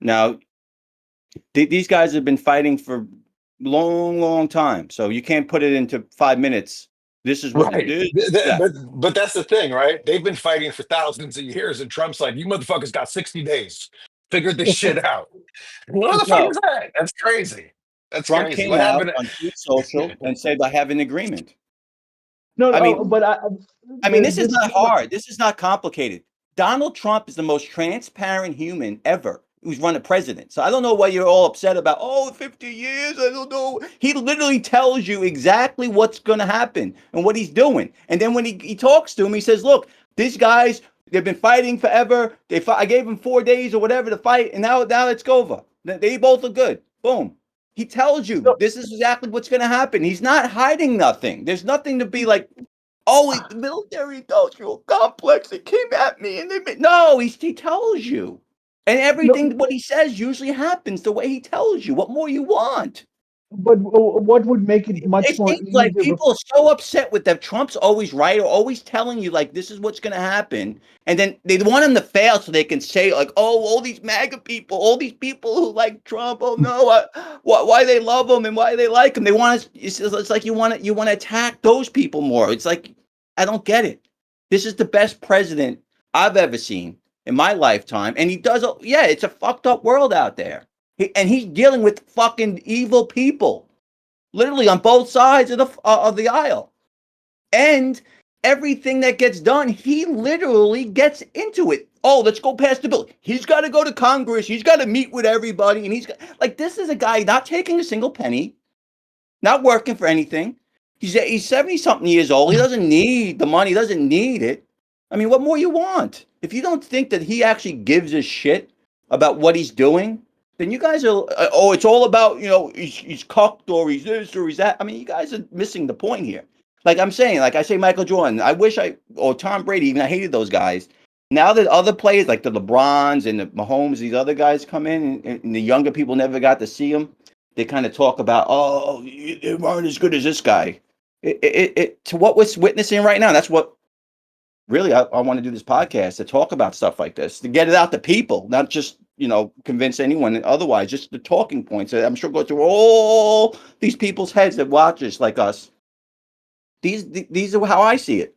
S3: Now these guys have been fighting for long time, so you can't put it into 5 minutes. This is what you
S4: Right.
S3: did. That.
S4: But that's the thing, right? They've been fighting for thousands of years, and Trump's like, you motherfuckers got 60 days. Figure this shit out. What the fuck
S3: No,
S4: is that? That's crazy. That's
S3: Trump
S4: crazy.
S3: came
S4: What
S3: out
S4: happened?
S3: on Truth Social and said, "I have an agreement."
S2: no,
S3: I
S2: no,
S3: mean,
S2: but
S3: this is
S2: this
S3: not
S2: thing.
S3: hard. This is not complicated. Donald Trump is the most transparent human ever who's run a president. So I don't know why you're all upset about, 50 years. I don't know. He literally tells you exactly what's going to happen and what he's doing. And then when he talks to him, he says, look, these guys, they've been fighting forever. I gave them 4 days or whatever to fight. And now it's over. They both are good. Boom. He tells you
S2: No,
S3: this is exactly what's going to happen. He's not hiding nothing. There's nothing to be like, the military industrial complex, they came at me and no, he tells you. And
S2: no,
S3: everything what he says usually happens the way he tells you. What more you want?
S2: but what would make it much
S3: It
S2: more
S3: seems like
S2: easier?
S3: people are so upset with that Trump's always right or always telling you like this is what's going to happen, and then they want him to fail so they can say like, all these MAGA people, all these people who like Trump, oh no, why they love him and why they like him. They want to. It's like you want to attack those people more. It's like I don't get it. This is the best president I've ever seen in my lifetime, and he does. Yeah, it's a fucked up world out there, and he's dealing with fucking evil people literally on both sides of the aisle. And everything that gets done, he literally gets into it. Oh, let's go past the bill. He's got to go to Congress. He's got to meet with everybody. And this is a guy not taking a single penny, not working for anything. He's 70 something years old. He doesn't need the money. He doesn't need it. I mean, what more you want? If you don't think that he actually gives a shit about what he's doing, then you guys are, oh, it's all about, he's cucked or he's this or he's that. I mean, you guys are missing the point here. Like I'm saying, like I say, Michael Jordan, or Tom Brady, even I hated those guys. Now that other players like the LeBrons and the Mahomes, these other guys come in, and the younger people never got to see them, they kind of talk about, oh, they weren't as good as this guy. To what we're witnessing right now, that's what really I want to do this podcast, to talk about stuff like this, to get it out to people, not just convince anyone otherwise, just the talking points that I'm sure go through all these people's heads that watch us like us. These are how I see it.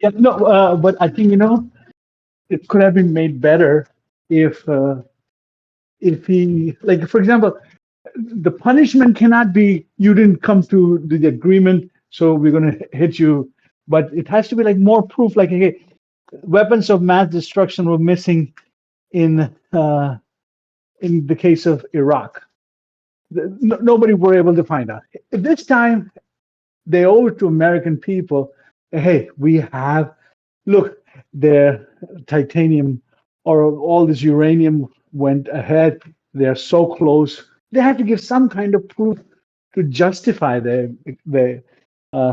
S2: Yeah, no, but I think it could have been made better if he, like, for example, the punishment cannot be you didn't come to the agreement, so we're going to hit you, but it has to be like more proof, like, hey, weapons of mass destruction were missing in the case of Iraq. Nobody were able to find out. This time, they owe it to American people. Hey, we have, look, their titanium or all this uranium went ahead. They're so close. They have to give some kind of proof to justify the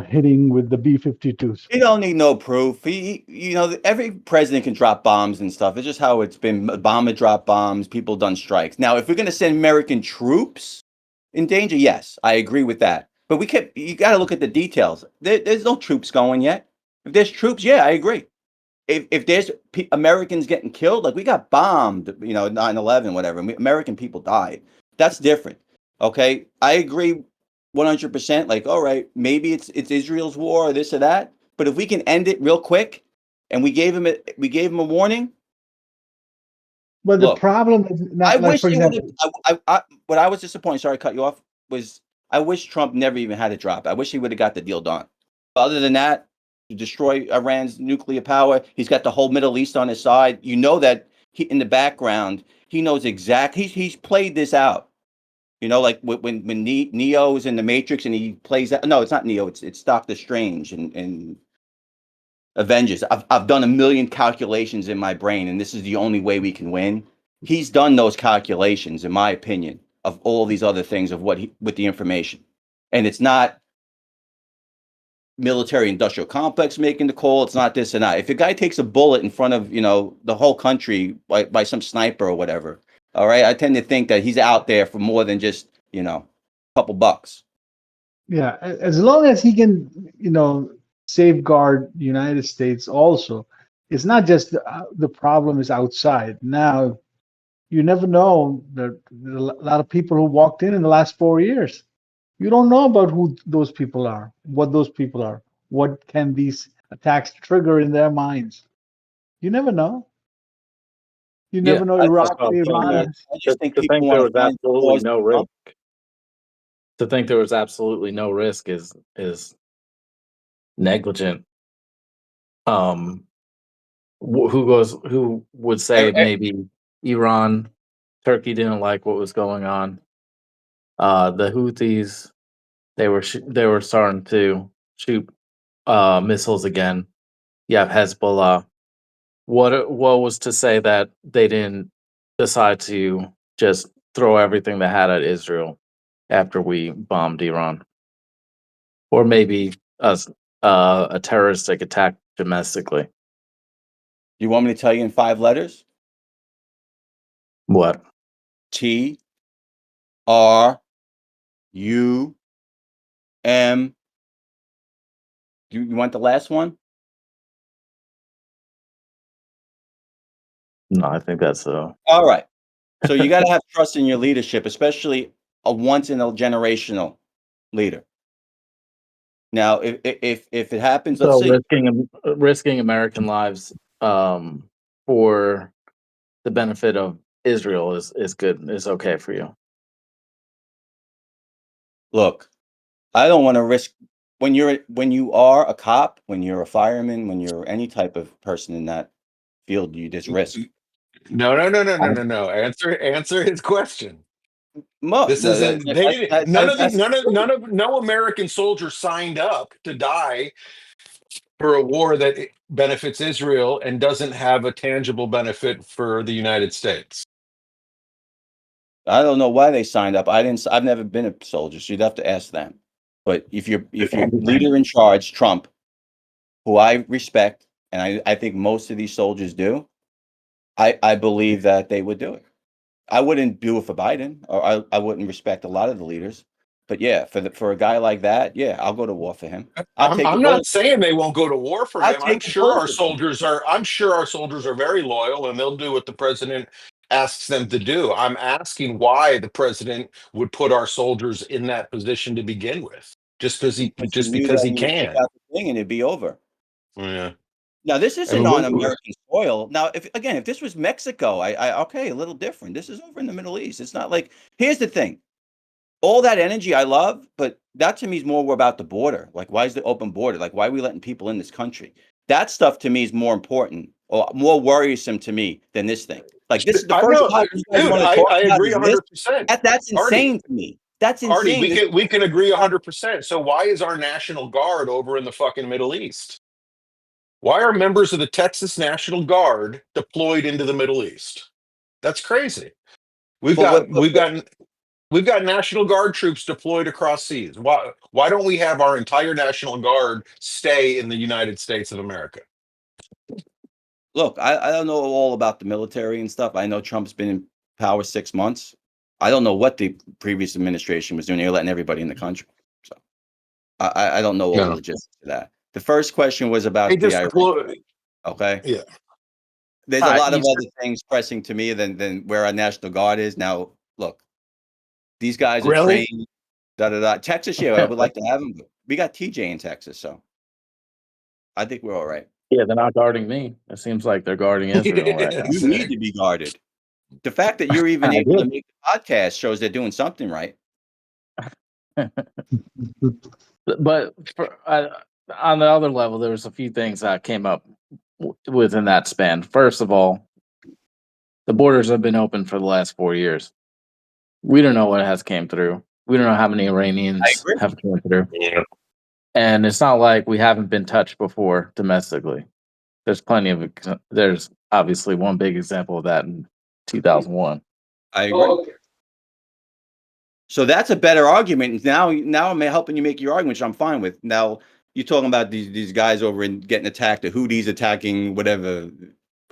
S2: hitting with the B-52s.
S3: You don't need no proof. Every president can drop bombs and stuff. It's just how it's been. Obama dropped bombs. People done strikes. Now, if we're going to send American troops in danger, yes, I agree with that. But you got to look at the details. There's no troops going yet. If there's troops, yeah, I agree. If there's Americans getting killed, like we got bombed, 9/11, whatever, American people died. That's different. Okay, I agree 100%. Like, all right, maybe it's Israel's war or this or that. But if we can end it real quick, and we gave him a warning.
S2: But the problem is not,
S3: I
S2: like,
S3: wish
S2: for example,
S3: what I was disappointed. Sorry, to cut you off. Was I wish Trump never even had to drop. I wish he would have got the deal done. Other than that, to destroy Iran's nuclear power, he's got the whole Middle East on his side. You know that in the background, he knows exactly. He's played this out. Like when Neo is in the Matrix and he plays that. No, it's not Neo. It's Doctor Strange and Avengers. I've done a million calculations in my brain, and this is the only way we can win. He's done those calculations, in my opinion, of all these other things with the information, and it's not military industrial complex making the call. It's not this and that. If a guy takes a bullet in front of the whole country by some sniper or whatever, all right, I tend to think that he's out there for more than just a couple bucks.
S2: Yeah, as long as he can safeguard the United States also. It's not just the problem is outside. Now, you never know. There are a lot of people who walked in the last 4 years. You don't know about who those people are, what those people are, what can these attacks trigger in their minds. You never know. You never know Iraq, Iran.
S3: I just think
S1: to
S3: people
S1: think there
S3: want
S1: was
S3: to find
S1: absolutely
S3: flaws
S1: no
S3: in
S1: risk.
S3: Trump.
S1: To think there was absolutely no risk is negligent. Who would say maybe Iran, Turkey didn't like what was going on. The Houthis, they were starting to shoot missiles again. You have Hezbollah. What was to say that they didn't decide to just throw everything they had at Israel after we bombed Iran, or maybe a terroristic attack domestically?
S3: You want me to tell you in 5 letters?
S1: What?
S3: TRUMP. You want the last one?
S1: No, I think that's
S3: All right. So you got to have trust in your leadership, especially a once in a generational leader. Now, if it happens, let's
S1: so
S3: see.
S1: risking American lives for the benefit of Israel is good, is okay for you.
S3: Look, I don't want to risk when you are a cop, when you're a fireman, when you're any type of person in that field, you just risk.
S4: No. Answer his question. This isn't. No American soldier signed up to die for a war that benefits Israel and doesn't have a tangible benefit for the United States.
S3: I don't know why they signed up. I've never been a soldier, so you'd have to ask them. But if your leader in charge, Trump, who I respect, and I think most of these soldiers do, I believe that they would do it. I wouldn't do it for Biden, or I wouldn't respect a lot of the leaders. But yeah, for a guy like that, yeah, I'll go to war for him. I'll take
S4: I'm
S3: a bullet.
S4: not saying they won't go to war for
S3: I'll
S4: him.
S3: take a bullet.
S4: I'm sure our soldiers are very loyal and they'll do what the president asks them to do. I'm asking why the president would put our soldiers in that position to begin with. Just
S3: Because he
S4: just
S3: knew
S4: because
S3: that
S4: he
S3: he would take
S4: can.
S3: out the thing and it'd be over.
S4: Yeah.
S3: Now, this
S4: I
S3: isn't
S4: mean,
S3: on American soil. Now, if this was Mexico, okay, a little different. This is over in the Middle East. It's not like, here's the thing. All that energy I love, but that to me is more about the border. Like, why is the open border? Like, why are we letting people in this country? That stuff to me is more important or more worrisome to me than this thing. Like, this is the
S4: I
S3: first
S4: know,
S3: topic you guys
S4: dude.
S3: want to talk
S4: I
S3: about
S4: agree
S3: is this.
S4: 100%.
S3: That's
S4: Artie,
S3: insane to me. That's
S4: Artie,
S3: insane.
S4: we can agree 100%. So why is our National Guard over in the fucking Middle East? Why are members of the Texas National Guard deployed into the Middle East? That's crazy. We've
S3: But
S4: got we've got we've got National Guard troops deployed across seas. Why don't we have our entire National Guard stay in the United States of America?
S3: look, I don't know all about the military and stuff. I know Trump's been in power 6 months. I don't know what the previous administration was doing. They were letting everybody in the country. So I don't know all the
S4: No.
S3: logistics of that. The first question was
S4: They
S3: about
S4: just
S3: the Iran.
S4: deploy.
S3: Okay.
S4: Yeah.
S3: There's a lot of other things pressing to me than where our National Guard is. Now, look, these guys are
S4: Really?
S3: trained, da da da. Texas, yeah, I would like to have them. But we got TJ in Texas, so I think we're all right.
S1: Yeah, they're not guarding me. It seems like they're guarding Israel right now.
S3: You need to be guarded. The fact that you're even
S1: I
S3: able to
S1: did.
S3: make the podcast shows they're doing something right.
S1: But on the other level, there was a few things that came up within that span. First of all, the borders have been open for the last 4 years. We don't know what has came through. We don't know how many Iranians
S3: agree.
S1: have come through.
S4: Yeah.
S1: And it's not like we haven't been touched before domestically. There's plenty of, there's obviously one big example of that in 2001.
S3: I agree. So that's a better argument. Now I'm helping you make your argument, which I'm fine with. Now you're talking about these guys over in getting attacked, the Houthis attacking whatever.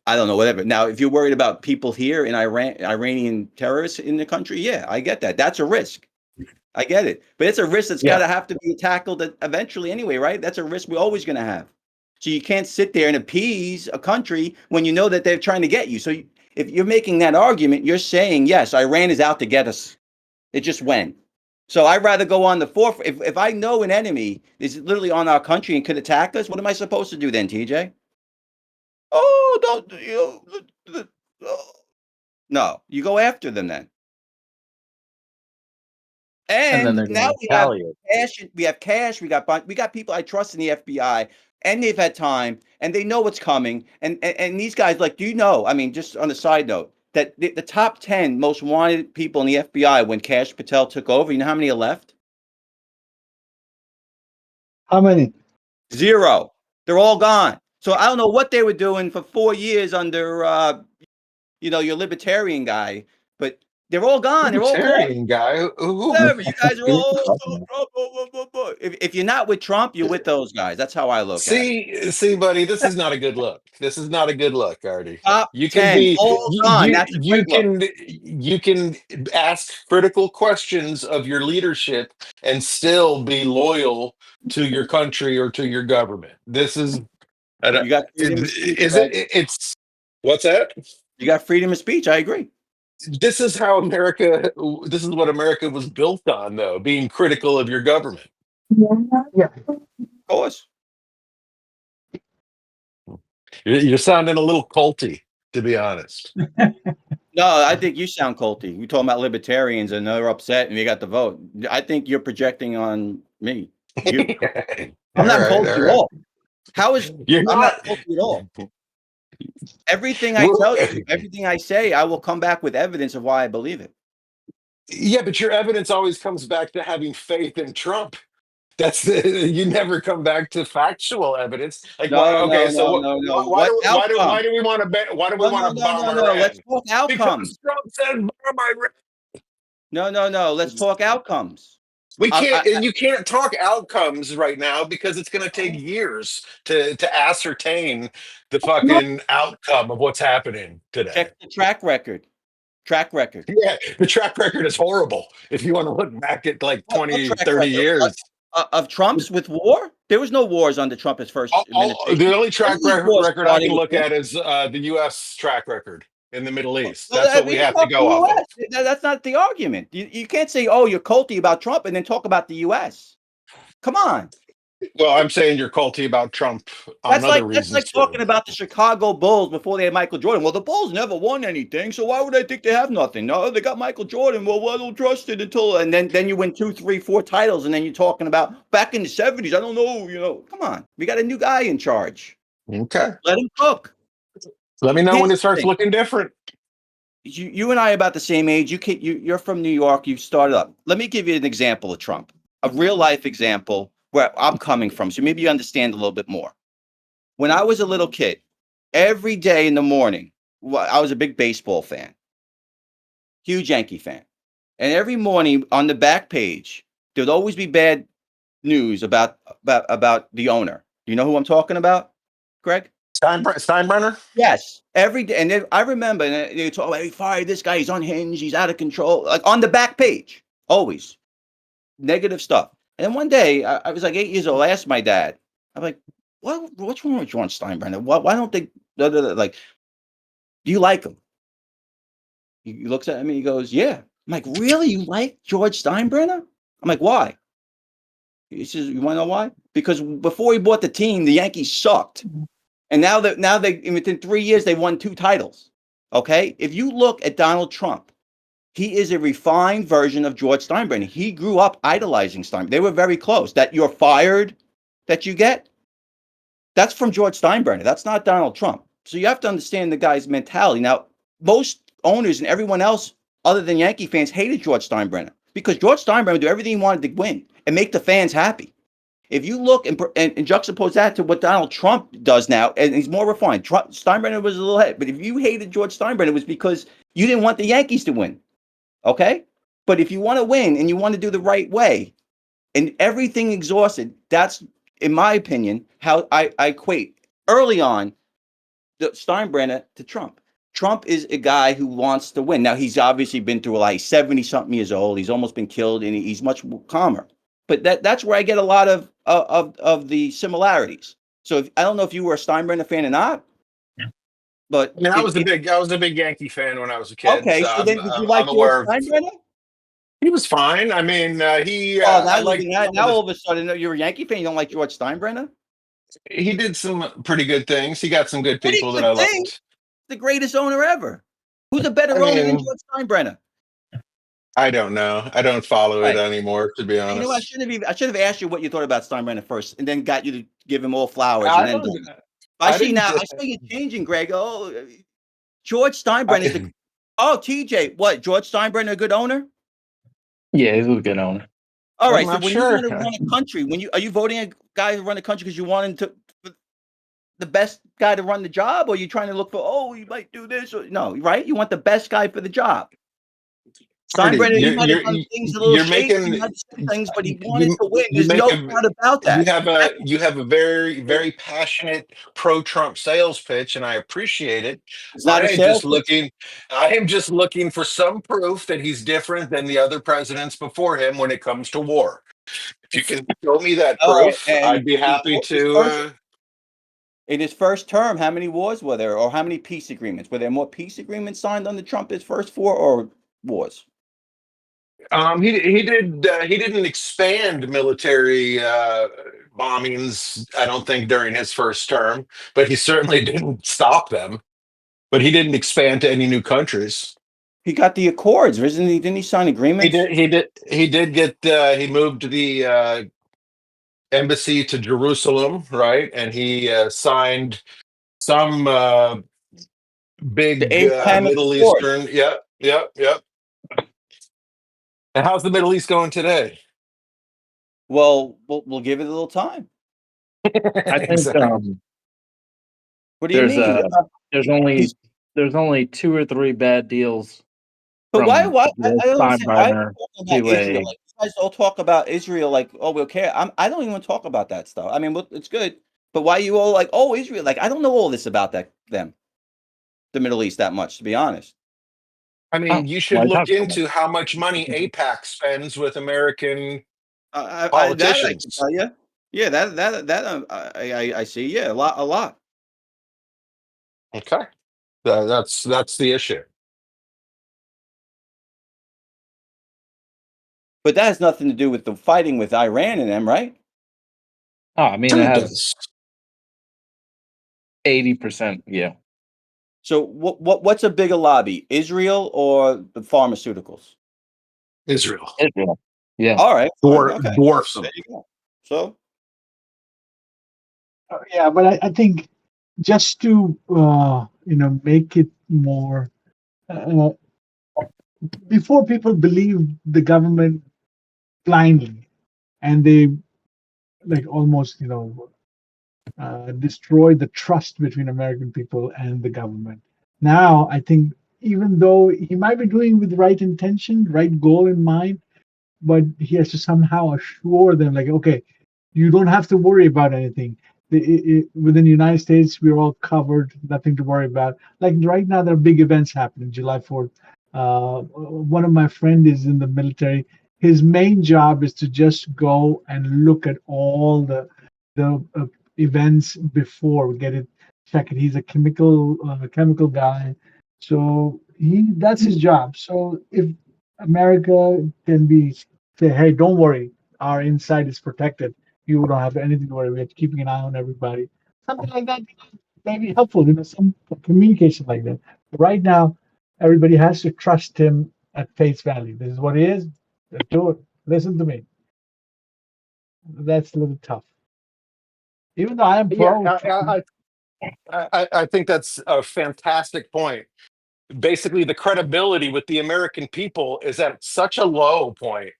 S3: I don't know, whatever. Now, if you're worried about people here in Iran, Iranian terrorists in the country, yeah, I get that. That's a risk. I get it. But it's a risk that's got to have to be tackled eventually anyway, right? That's a risk we're always going to have. So you can't sit there and appease a country when you know that they're trying to get you. So if you're making that argument, you're saying, yes, Iran is out to get us. It just went. So I'd rather go on the forefront. If I know an enemy is literally on our country and could attack us, what am I supposed to do then, TJ? Oh, don't no, you go after them then.
S1: And then
S3: And
S1: they're
S3: now
S1: going to
S3: we have
S1: retaliate.
S3: cash. We have cash. We got people I trust in the FBI, and they've had time, and they know what's coming. And these guys, like, do you know? I mean, just on a side note, that the top 10 most wanted people in the FBI when Kash Patel took over, you know how many are left?
S2: How many?
S3: 0. They're all gone. So I don't know what they were doing for 4 years under, your libertarian guy, but they're all gone. They're all gone.
S4: Libertarian guy.
S3: Whatever. You guys are all Trump. If you're not with Trump, you're with those guys. That's how I look at it.
S4: See, buddy, this is not a good look. This is not a good look, Artie.
S3: Top
S4: You can
S3: 10,
S4: be
S3: all gone. That's a
S4: you
S3: great look.
S4: you can ask critical questions of your leadership and still be loyal to your country or to your government. This is
S3: You got freedom of speech.
S4: it's what's that?
S3: You got freedom of speech. I agree.
S4: This is how this is what America was built on, though, being critical of your government.
S2: Yeah.
S3: Of course.
S4: You're sounding a little culty, to be honest.
S3: No, I think you sound culty. You're talking about libertarians and they're upset and you got the vote. I think you're projecting on me. I'm not culty at all. I'm not culty at all. Everything I tell you, everything I say, I will come back with evidence of why I believe it.
S4: Yeah, but your evidence always comes back to having faith in Trump. You never come back to factual evidence. Like,
S3: No.
S4: why do we want to ban? Why do we want to bomb Iran?
S3: Let's talk outcomes.
S4: Because Trump says bomb Iran.
S3: No. Let's talk outcomes.
S4: We can't,
S3: I,
S4: and you can't talk outcomes right now because it's going to take years to ascertain the fucking outcome of what's happening today.
S3: check the track record.
S4: Yeah, the track record is horrible. If you want to look back at like
S3: What
S4: 20,
S3: track
S4: 30
S3: record?
S4: years.
S3: Of Trump's with war? There was no wars under Trump's first administration.
S4: The only track
S3: These wars
S4: record I
S3: started
S4: can
S3: with
S4: look
S3: him.
S4: at is the U.S. track record in the Middle East.
S3: Well,
S4: That's what we
S3: we can
S4: have to
S3: talk the
S4: go off of.
S3: U.S. That's not the argument. You can't say, "Oh, you're culty about Trump," and then talk about the U.S. Come on.
S4: Well, I'm saying you're culty about Trump on other
S3: That's
S4: reasons
S3: like
S4: too.
S3: talking about the Chicago Bulls before they had Michael Jordan. Well, the Bulls never won anything, so why would I think they have nothing? No, they got Michael Jordan. Well, I don't trust it until and then you win 2, 3, 4 titles, and then you're talking about back in the 70s. I don't know, come on. We got a new guy in charge.
S4: Okay.
S3: Let him cook.
S4: Let me know when
S3: Here's
S4: it
S3: the
S4: starts
S3: thing.
S4: looking different.
S3: You and I are about the same age. You're from New York. You started up. Let me give you an example of Trump, a real life example where I'm coming from, so maybe you understand a little bit more. When I was a little kid, every day in the morning, I was a big baseball fan, huge Yankee fan, and every morning on the back page, there'd always be bad news about the owner. You know who I'm talking about, Greg?
S4: Steinbrenner?
S3: Yes, every day. And then I remember, and they talk about, he fired this guy, he's unhinged, he's out of control. Like on the back page, always negative stuff. And then one day, I was like 8 years old. I asked my dad, I'm like, what's wrong with George Steinbrenner? Why don't they, like, do you like him? He looks at me, he goes, yeah. I'm like, really? You like George Steinbrenner? I'm like, why? He says, you want to know why? Because before he bought the team, the Yankees sucked. And now they within 3 years they won 2 titles. Okay, if you look at Donald Trump, he is a refined version of George Steinbrenner. He grew up idolizing Steinbrenner. They were very close. That you're fired, that you get, that's from George Steinbrenner. That's not Donald Trump. So you have to understand the guy's mentality. Now, most owners and everyone else, other than Yankee fans, hated George Steinbrenner because George Steinbrenner would do everything he wanted to win and make the fans happy. If you look and juxtapose that to what Donald Trump does now, and he's more refined. Steinbrenner was a little head, but if you hated George Steinbrenner, it was because you didn't want the Yankees to win. Okay? But if you want to win and you want to do the right way and everything exhausted, that's, in my opinion, how I equate early on the Steinbrenner to Trump. Trump is a guy who wants to win. Now, he's obviously been through a lot. He's 70-something years old. He's almost been killed, and he's much calmer. But that's where I get a lot of the similarities. So I don't know if you were a Steinbrenner fan or not, but
S4: I mean, I was a big Yankee fan when I was a kid.
S3: okay.
S4: So
S3: So then, did you like
S4: I'm
S3: George
S4: aware of.
S3: Steinbrenner?
S4: He was fine. I mean,
S3: Oh,
S4: I like
S3: now all of a sudden you're a Yankee fan. You don't like George Steinbrenner?
S4: he did some pretty good things. He got some good
S3: Pretty
S4: people that
S3: good
S4: I
S3: thing.
S4: liked.
S3: The greatest owner ever. Who's a better
S4: I
S3: owner than
S4: mean,
S3: George Steinbrenner?
S4: I don't know. I don't follow it
S3: Right.
S4: anymore, to be
S3: You know, I
S4: honest.
S3: should have asked you what you thought about Steinbrenner first, and then got you to give him all flowers, and
S4: I
S3: then
S4: don't.
S3: I
S4: I
S3: see
S4: didn't.
S3: now. I see you changing, Greg. Oh, George Steinbrenner is the.
S4: I,
S3: Oh, TJ, what? George Steinbrenner a good owner?
S5: Yeah, he's a good owner.
S3: All
S4: I'm
S3: right. So
S4: not
S3: when you
S4: sure.
S3: want to run a country, are you voting a guy to run the country because you want him to the best guy to run the job, or are you trying to look for? Oh, he might do this. Or, no, right? You want the best guy for the job.
S4: Marty,
S3: Steinbrenner, he might have done things a little
S4: you're
S3: shady, he
S4: making
S3: might have said things, but he wanted
S4: you
S3: to win.
S4: you
S3: There's
S4: make
S3: no
S4: a
S3: doubt about that.
S4: you have a very very passionate pro Trump sales pitch, and I appreciate it.
S3: It's not a sales pitch.
S4: I am just looking for some proof that he's different than the other presidents before him when it comes to war. If you can show me that
S3: All right,
S4: proof,
S3: and
S4: I'd be happy
S3: his
S4: to.
S3: first in his first term, how many wars were there, or how many peace agreements? Were there more peace agreements signed under Trump his first 4, or wars?
S4: He didn't expand military bombings. I don't think during his first term, but he certainly didn't stop them. But he didn't expand to any new countries.
S3: He got the accords, isn't he? Didn't he sign agreements?
S4: He did get. He moved the embassy to Jerusalem, right? And he signed some
S3: The
S4: big
S3: Abrahamic
S4: Middle
S3: Accord.
S4: Eastern. Yep, yep, yep. And how's the Middle East going today?
S3: Well, we'll give it a little time.
S5: I think
S4: Exactly.
S3: What do you mean?
S5: there's only 2 or 3 bad deals
S3: But why?
S5: from
S3: Why?
S5: the
S3: I don't
S5: side
S3: understand. Why are
S5: burner
S3: we talking about
S5: to
S3: Israel?
S5: a
S3: Like you guys all talk about Israel, like oh we'll care. I don't even talk about that stuff. I mean, well, it's good, but why you all like oh Israel? Like I don't know all this about the Middle East that much, to be honest.
S4: I
S5: oh,
S4: mean, you should
S5: why
S4: look
S5: talk about
S4: into how much money APAC spends with American
S3: That I can
S4: politicians.
S3: tell you. Yeah, I see. Yeah, a lot.
S4: Okay, that's the issue.
S3: But that has nothing to do with the fighting with Iran and them, right?
S5: Oh, I mean,
S4: Sure
S5: it
S4: it
S5: has
S4: does.
S5: 80%. Yeah,
S3: So what's a bigger lobby, Israel or the pharmaceuticals?
S4: Israel
S5: Israel. Yeah,
S3: All right, fine, okay,
S4: dwarfs
S3: there
S4: them.
S3: you go. So
S2: Yeah, but I think just to make it more uh, before people believe the government blindly and they like almost destroy the trust between American people and the government. Now I think even though he might be doing with the right intention, right goal in mind, but he has to somehow assure them like, okay, you don't have to worry about anything. Within the United States, we're all covered, nothing to worry about. Like right now, there are big events happening. July 4th. One of my friend is in the military. His main job is to just go and look at all the events before we get it check it. He's a chemical guy, so that's his job. So if America can be say, hey, don't worry, our inside is protected. You don't have anything to worry. We're keeping an eye on everybody. Something like that may be helpful. Some communication like that. But right now, everybody has to trust him at face value. This is what he is. Do it. Listen to me. That's a little tough. Even though I am
S4: Yeah,
S2: pro Trump.
S4: I think that's a fantastic point. Basically, the credibility with the American people is at such a low point.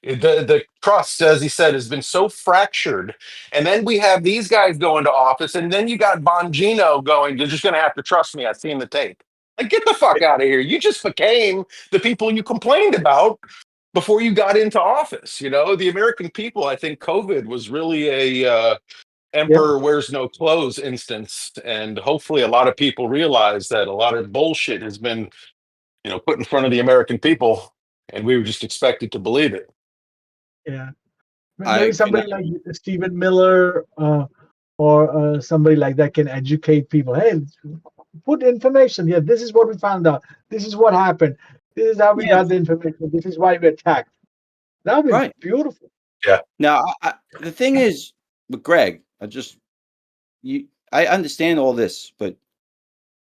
S4: The trust, as he said, has been so fractured. And then we have these guys going to office, and then you got Bongino going, you're just going to have to trust me. I've seen the tape. Like, get the fuck out of here. You just became the people you complained about before you got into office. You know, the American people, I think COVID was really a
S2: Yeah,
S4: emperor wears no clothes instance, and hopefully a lot of people realize that a lot of bullshit has been put in front of the American people, and we were just expected to believe it.
S2: yeah.
S3: I
S2: Maybe
S3: agree.
S2: somebody like Stephen Miller or somebody like that can educate people. Hey, put information here. This is what we found out. This is what happened. This is how we
S3: Yeah,
S2: got the information. This is why we attacked. That would be
S3: right.
S2: beautiful.
S4: Yeah.
S3: Now, the thing is, with Greg, I understand all this, but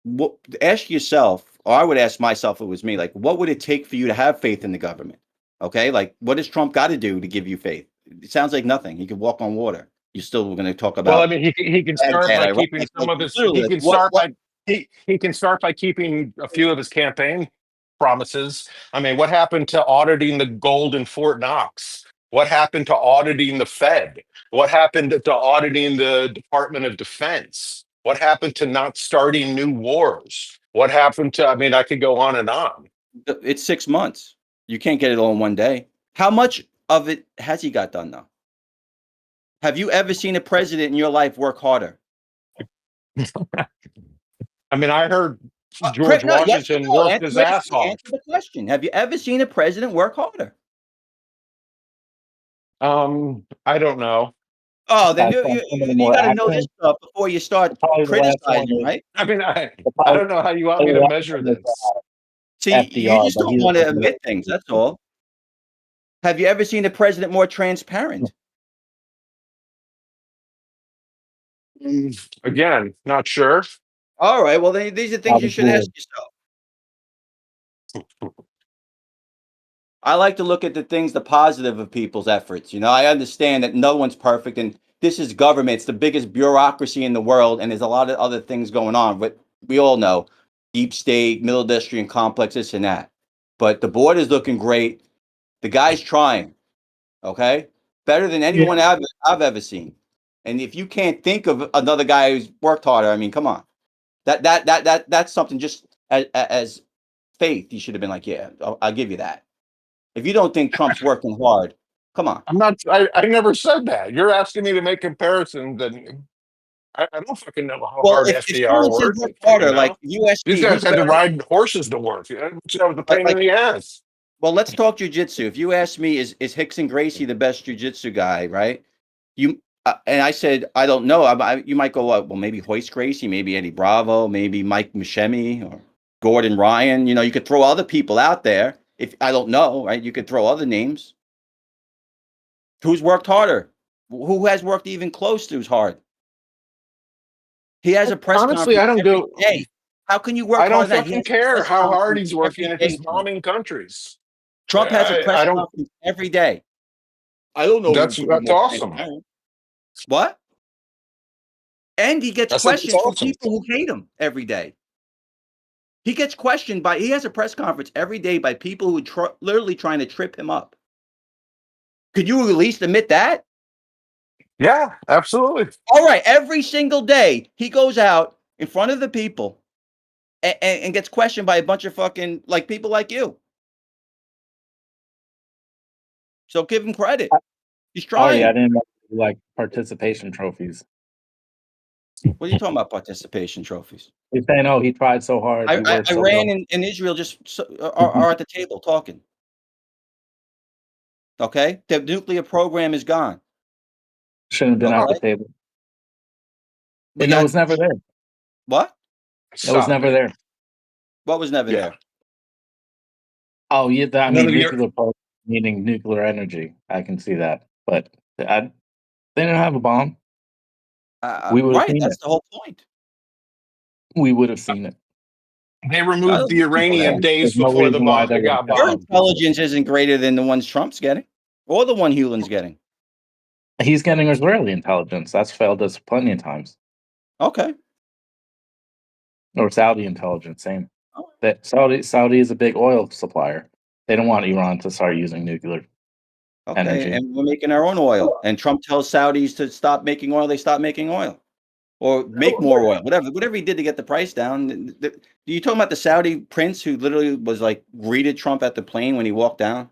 S3: what ask yourself, or I would ask myself, if it was me, like, what would it take for you to have faith in the government? Okay, like, what does Trump got to do to give you faith? It sounds like nothing. He could walk on water. You're still going to talk
S4: Well, I
S3: about
S4: mean, he can
S3: bad,
S4: start
S3: bad
S4: by
S3: Iraq.
S4: keeping some
S3: Like,
S4: of his.
S3: literally,
S4: He
S3: like,
S4: can start by he can start by keeping a few of his campaign promises. I mean, what happened to auditing the gold in Fort Knox? What happened to auditing the Fed? What happened to auditing the Department of Defense? What happened to not starting new wars? What happened to? I mean, I could go on and on.
S3: It's 6 months. You can't get it all in one day. How much of it has he got done, though? Have you ever seen a president in your life work harder?
S4: I mean, I heard George
S3: No, yes or
S4: Washington
S3: no?
S4: worked
S3: Answer,
S4: his
S3: yes,
S4: ass off.
S3: answer the question. Have you ever seen a president work harder?
S4: I don't know.
S3: Oh, then
S5: that's some of the
S3: you
S5: more
S3: got to know this
S5: active.
S3: stuff before you start
S5: Probably the last one
S3: criticizing,
S5: is
S3: right?
S4: I mean, I
S5: probably,
S4: don't know how you want me
S5: probably the
S4: to
S5: last
S4: measure
S5: one is
S4: this.
S3: See, you
S5: FDR,
S3: just
S5: but
S3: don't
S5: he's
S3: want to
S5: a
S3: admit things. That's all. Have you ever seen a president more transparent?
S4: Again, not sure.
S3: All right. Well, then these are things you
S5: probably
S3: should ask
S5: good.
S3: yourself. I like to look at the things, the positive of people's efforts. I understand that no one's perfect, and this is government. It's the biggest bureaucracy in the world, and there's a lot of other things going on. But we all know deep state, middle district complex, this and that. But the board is looking great. The guy's trying. Okay, better than anyone
S2: Yeah,
S3: I've ever seen. And if you can't think of another guy who's worked harder, I mean, come on. That's something just as faith, you should have been like, yeah, I'll give you that. If you don't think Trump's working hard, come on.
S4: I'm not. I never said that. You're asking me to make comparisons, and I don't fucking know how
S3: Well,
S4: hard
S3: if
S4: FDR
S3: someone says
S4: worked.
S3: work
S4: You
S3: harder, like
S4: know,
S3: if you ask
S4: these
S3: me
S4: guys
S3: who's
S4: had to
S3: better,
S4: ride horses to work. That was a pain
S3: like,
S4: in the ass.
S3: well, let's talk jujitsu. If you ask me, is Hickson Gracie the best jujitsu guy, right? You and I said I don't know. You might go, well, maybe Hoist Gracie, maybe Eddie Bravo, maybe Mike Buscemi or Gordon Ryan. You know, you could throw other people out there. If I don't know, right? You could throw other names. Who's worked harder? Who has worked even close to as hard? He has a press
S4: Honestly,
S3: conference
S4: I don't
S3: every
S4: go.
S3: day. How can you work
S4: I
S3: harder
S4: don't
S3: than that? He
S4: fucking
S3: has a
S4: care
S3: press
S4: how hard
S3: conference
S4: he's working
S3: every
S4: if
S3: day,
S4: he's
S3: Trump.
S4: bombing countries.
S3: Trump has a press
S4: I don't.
S3: conference every day. I don't know who
S4: That's
S3: could be
S4: that's
S3: more
S4: awesome.
S3: transparent. What? And he gets
S4: I said that's
S3: questions from
S4: awesome.
S3: people who hate him every day. He gets questioned by, he has a press conference every day by people who literally trying to trip him up. Could you at least admit that?
S4: Yeah, absolutely.
S3: All right, every single day he goes out in front of the people and gets questioned by a bunch of fucking like people like you. So give him credit. He's
S5: Oh yeah, I
S3: trying.
S5: didn't know like participation trophies.
S3: What are you talking about? Participation trophies?
S5: He's saying, "Oh, he tried so hard. He worked so
S3: Iran
S5: hard."
S3: and Israel just are at the table talking. Okay, the nuclear program is gone.
S5: Shouldn't have been at the
S3: Okay,
S5: table.
S3: we
S5: And it
S3: got
S5: was never there.
S3: what?
S5: It was
S4: Stop
S5: never
S4: it.
S5: there.
S3: What was never
S4: Yeah.
S3: there?
S5: Oh, yeah. I
S4: None
S5: mean,
S4: of your.
S5: nuclear power, meaning nuclear energy. I can see that, but they didn't have a bomb. We would have
S3: Right,
S5: seen
S3: that's
S5: it.
S3: the whole point.
S5: We would have seen it.
S4: They
S3: I
S4: removed
S3: don't
S4: the
S3: know
S4: uranium
S3: that.
S4: days
S5: There's no
S4: before the
S5: reason why
S4: bomb.
S5: they
S4: It
S5: would
S4: got
S5: have kept
S3: Your
S5: it.
S4: bombed.
S3: intelligence isn't greater than the ones Trump's getting, or the one Hewlett's getting.
S5: He's getting Israeli intelligence. That's failed us plenty of times.
S3: Okay.
S5: Or Saudi intelligence, same.
S3: All right.
S5: That Saudi is a big oil supplier. They don't want Iran to start using nuclear
S3: Okay,
S5: energy.
S3: and we're making our own oil. And Trump tells Saudis to stop making oil, they stop making oil. Or make more oil, whatever he did to get the price down. You talking about the Saudi prince who literally was like greeted Trump at the plane when he walked down?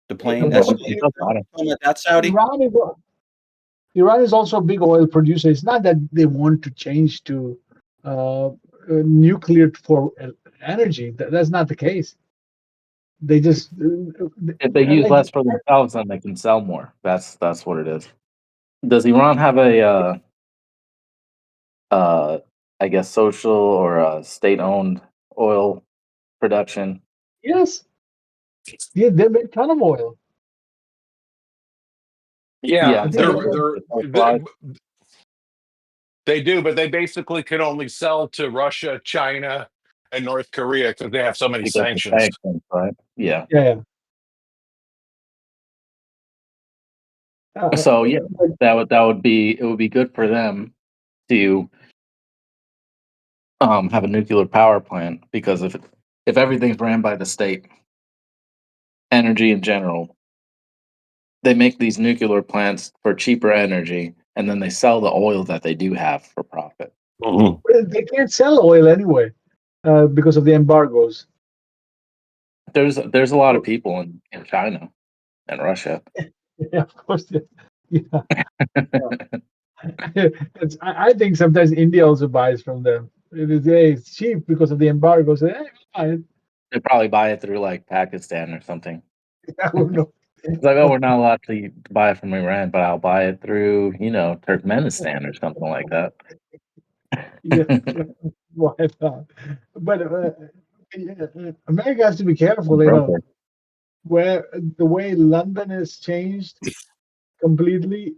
S3: The plane. That's
S5: It doesn't matter.
S3: talking about that Saudi.
S2: Iran is also a big oil producer. It's not that they want to change to nuclear for energy. That's not the case. They just
S5: If they use
S2: like
S5: less for themselves, then they can sell more. That's what it is. Does Iran have a I guess social or state-owned oil production?
S2: yes, yeah, they make a ton of oil.
S4: Yeah,
S5: Yeah,
S2: I
S5: I'm
S2: think
S5: saying
S4: they do, but they basically can only sell to Russia, China, and North Korea because they have so many
S5: because the
S4: sanctions.
S5: sanctions, right? Yeah.
S2: yeah.
S5: So yeah, that would be it would be good for them to have a nuclear power plant because if everything's ran by the state, energy in general, they make these nuclear plants for cheaper energy and then they sell the oil that they do have for profit.
S2: They can't sell oil anyway because of the embargoes.
S5: There's a lot of people in China and Russia.
S2: Yeah, of course. Yeah. I think sometimes India also buys from them. It's cheap because of the embargoes. Hey, buy it.
S5: They probably buy it through like Pakistan or something.
S2: I don't know.
S5: It's like, oh, we're not allowed to buy it from Iran, but I'll buy it through, Turkmenistan or something like that.
S2: Yeah, why not? But America has to be careful,
S5: Broker.
S2: where the way London has changed completely.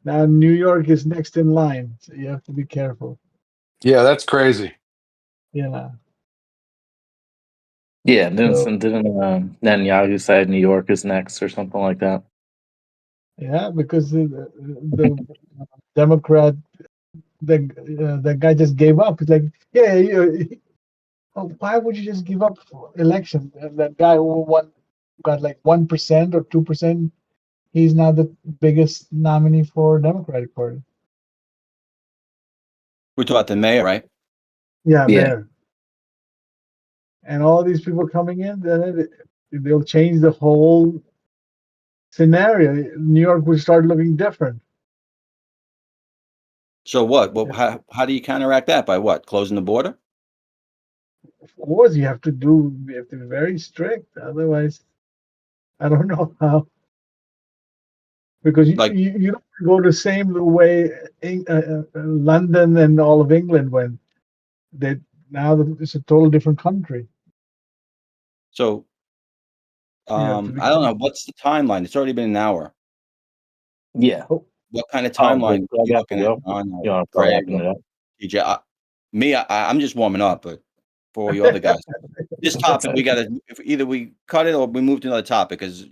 S2: Now New York is next in line, so you have to be careful.
S4: Yeah, that's crazy.
S2: Yeah.
S5: Yeah, didn't
S2: So,
S5: Netanyahu say New York is next or something like that?
S2: yeah, because the Democrat, the guy just gave up. It's like, yeah, why would you just give up election? And that guy who got like 1% or 2%. He's now the biggest nominee for Democratic Party.
S3: We're talking about the mayor, right?
S2: Yeah,
S5: Yeah.
S2: mayor. and all these people coming in, then they'll change the whole scenario. New York will start looking different.
S3: So what? Well,
S2: Yeah.
S3: how do you counteract that? By what? Closing the border?
S2: Of course, you have to be very strict. Otherwise, I don't know how. Because
S3: Like,
S2: you don't go the same way London and all of England when they now that it's a total different country.
S3: so,
S2: You have to be
S3: I don't know.
S2: careful.
S3: What's the timeline? It's already been an hour.
S5: Yeah.
S2: Oh,
S3: What kind of
S5: Oh,
S3: timeline
S5: does
S3: are
S5: Greg
S3: you
S5: have to
S3: looking at
S5: go?
S3: on
S5: You want to start
S3: Greg
S5: wrapping
S3: or
S5: it up?
S3: TJ? I'm just warming up, but for all you other guys, this topic we got to either we cut it or we move to another topic because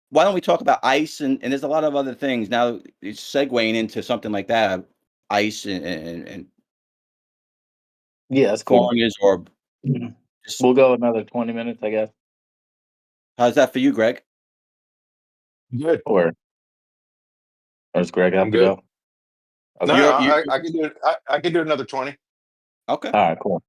S3: why don't we talk about ice and there's a lot of other things now. It's segueing into something like that, ice and
S5: Yeah, that's cool.
S3: foreigners or
S5: Mhm.
S3: just,
S5: We'll go another 20 minutes, I guess.
S3: how's that for you, Greg?
S4: Good.
S5: Or does Greg have
S4: I'm
S5: to
S4: good.
S5: go?
S4: No,
S5: Okay.
S4: I can do it. I can do another 20.
S3: Okay.
S5: All right, cool.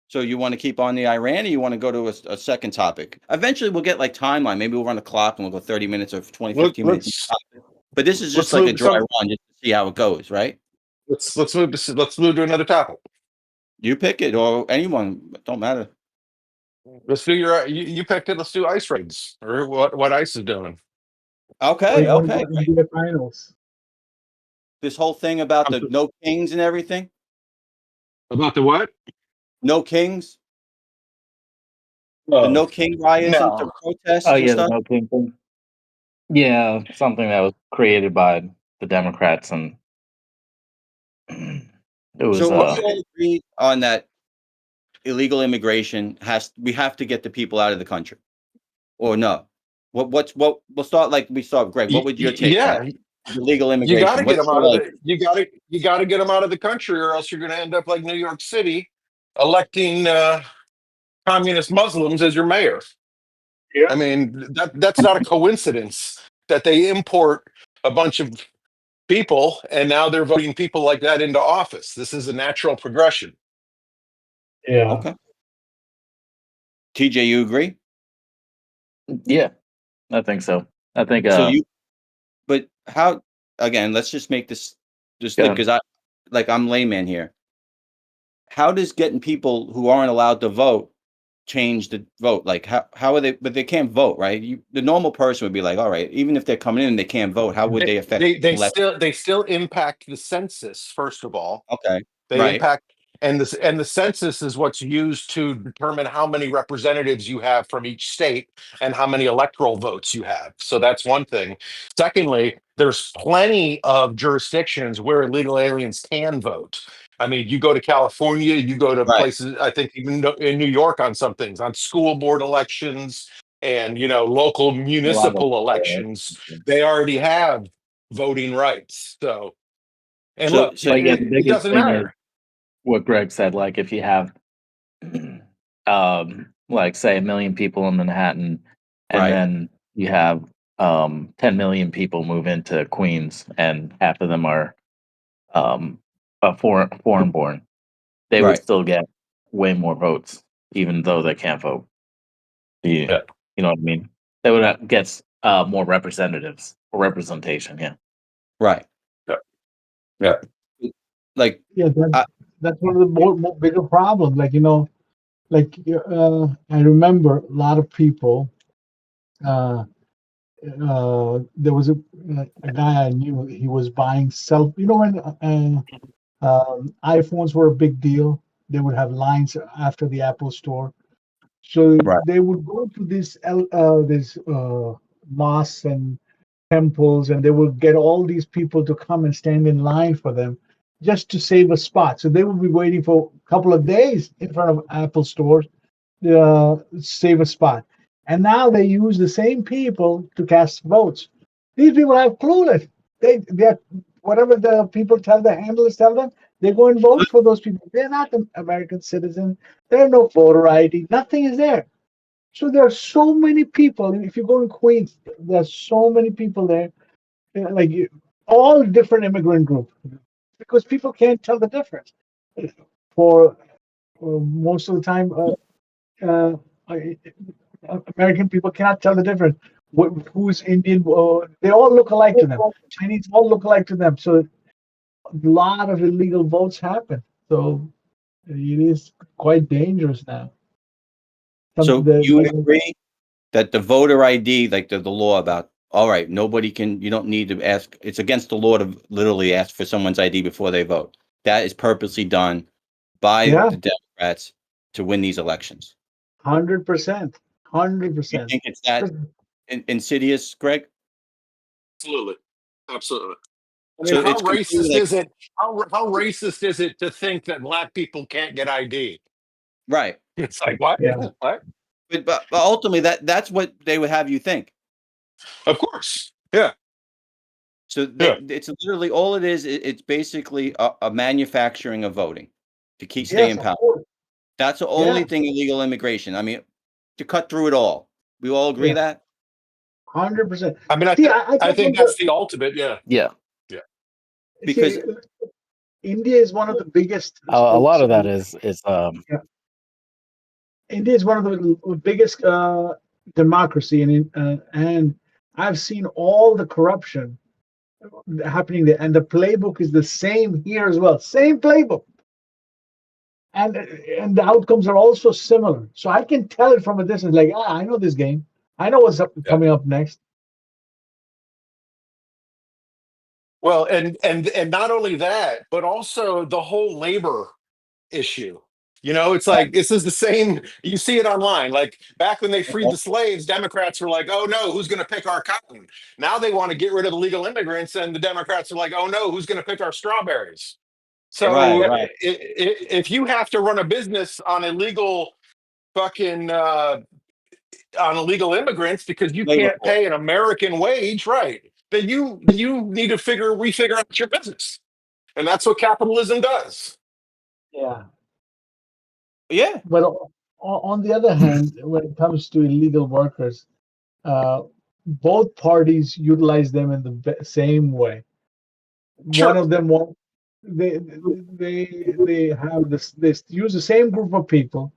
S3: So you want to keep on the Iran, or you want to go to a second topic? Eventually, we'll get like timeline. Maybe we'll run a clock and we'll go 30 minutes or 20, 15 minutes.
S4: Let's
S3: But this is just
S4: let's
S3: like a
S4: move
S3: dry
S4: some.
S3: run just to see how it goes, right?
S4: Let's move to another topic.
S3: You pick it or anyone, it don't matter.
S4: Let's do you picked it. Let's do ice raids or what ice is doing.
S2: or
S3: Okay,
S2: you want to
S3: okay,
S2: go
S3: great.
S2: NBA Finals?
S3: This whole thing about
S4: I'm
S3: the no kings and everything,
S4: About the what?
S3: no kings, the
S4: Oh
S3: no king riots and the
S4: no.
S5: Oh,
S3: protests and
S5: yeah, the
S3: stuff.
S5: no king thing. Yeah, something that was created by the Democrats, and it was
S3: So are we all agreed on that illegal immigration we have to get the people out of the country, or no? What we'll start like we start, Greg. What would your take on
S4: Yeah,
S3: that? Illegal
S4: you got
S3: immigration.
S4: to get
S3: What's
S4: them
S3: the
S4: out of
S3: like
S4: the. You got to get them out of the country, or else you're going to end up like New York City, electing communist Muslims as your mayor.
S2: Yeah.
S4: I mean, that's not a coincidence that they import a bunch of people and now they're voting people like that into office. This is a natural progression.
S2: Yeah.
S3: okay? TJ, you agree?
S5: yeah, I think so. I think
S3: So but how? Again, let's just make this just
S5: yeah,
S3: because I'm layman here. How does getting people who aren't allowed to vote change the vote? Like how are they? But they can't vote, right? The normal person would be like, all right, even if they're coming in and they can't vote, how would they affect election?
S4: They still impact the census first of all.
S3: Okay,
S4: They
S3: right,
S4: impact and the census is what's used to determine how many representatives you have from each state and how many electoral votes you have. So that's one thing. Secondly, there's plenty of jurisdictions where illegal aliens can vote. I mean, you go to California, you go to
S3: right.
S4: places, I think even in New York on some things, on school board elections and local
S5: a lot of
S4: municipal elections, they already have voting rights. So and
S3: So
S4: look,
S3: so
S5: but yeah, the
S4: it
S5: biggest
S4: doesn't
S5: thing is
S4: matter.
S5: what Greg said. Like, if you have, like, say, 1 million people in Manhattan, and
S3: right,
S5: then you have 10 million people move into Queens, and half of them are foreign born, they would
S3: right.
S5: still get way more votes, even though they can't vote. You,
S4: Yeah.
S5: you know what I mean? They would get more representatives or representation. Yeah.
S3: Right.
S4: Yeah. Yeah.
S3: Like,
S2: Yeah.
S3: I
S2: That's one of the more bigger problems. Like I remember a lot of people. Uh, there was a guy I knew. He was buying cell. You know when iPhones were a big deal, they would have lines after the Apple Store. So
S3: right,
S2: they would go to this mosques and temples, and they would get all these people to come and stand in line for them just to save a spot. So they would be waiting for a couple of days in front of Apple stores save a spot. And now they use the same people to cast votes. These people have clueless. They whatever the people tell the handlers tell them, they go and vote for those people. They're not an American citizen. There are no voter ID. Nothing is there. So there are so many people. If you go in Queens, there's so many people there, like all different immigrant groups, because people can't tell the difference. For most of the time, I- American people cannot tell the difference. Who's Indian? They all look alike to them. Chinese all look alike to them. So a lot of illegal votes happen. So it is quite dangerous now.
S3: So
S2: The,
S3: you would
S2: the,
S3: agree that the voter ID, like the law about, all right, nobody can, you don't need to ask, it's against the law to literally ask for someone's ID before they vote. That is purposely done by
S2: yeah,
S3: the Democrats to win these elections.
S2: 100%,
S3: You
S2: 100%.
S3: think it's that insidious, Greg?
S4: Absolutely. Absolutely. I mean,
S3: So
S4: how
S3: it's completely
S4: racist
S3: like,
S4: is it? How racist is it to think that black people can't get ID?
S3: right.
S4: It's like what?
S2: Yeah,
S4: What?
S3: But ultimately that's what they would have you think.
S4: Of course. Yeah.
S3: So
S4: Yeah.
S3: it's literally all it is. It's basically a manufacturing of voting to keep stay
S2: yes,
S3: in
S2: of
S3: power.
S2: course.
S3: That's the
S2: Yeah,
S3: only thing illegal immigration. I mean, to cut through it all. We all agree
S2: yeah,
S3: that?
S2: 100%.
S4: I mean,
S2: See, I
S4: I
S2: come
S4: think
S2: from the
S4: that's the ultimate. Yeah.
S5: Yeah.
S4: Yeah.
S3: Because
S2: see. India is one of the biggest.
S5: A lot of that
S2: So,
S5: is
S2: yeah, India is one of the biggest democracy, and I've seen all the corruption happening there, and the playbook is the same here as well. Same playbook, and the outcomes are also similar. So I can tell it from a distance. Like, I know this game. I know what's
S4: Yeah.
S2: coming up next.
S4: Well, and not only that, but also the whole labor issue. You know, it's like this is the same. You see it online. Like back when they freed the slaves, Democrats were like, "Oh no, who's going to pick our cotton?" Now they want to get rid of illegal immigrants, and the Democrats are like, "Oh no, who's going to pick our strawberries?"
S3: right,
S4: So
S3: right.
S4: if you have to run a business on illegal fucking on illegal immigrants because you
S3: Labor
S4: can't
S3: force.
S4: pay an American wage, right? Then you need to refigure out your business, and that's what capitalism does.
S2: Yeah,
S3: Yeah.
S2: but on the other hand, when it comes to illegal workers, uh, both parties utilize them in the same way. One
S4: Sure.
S2: of them want they have this, they use the same group of people,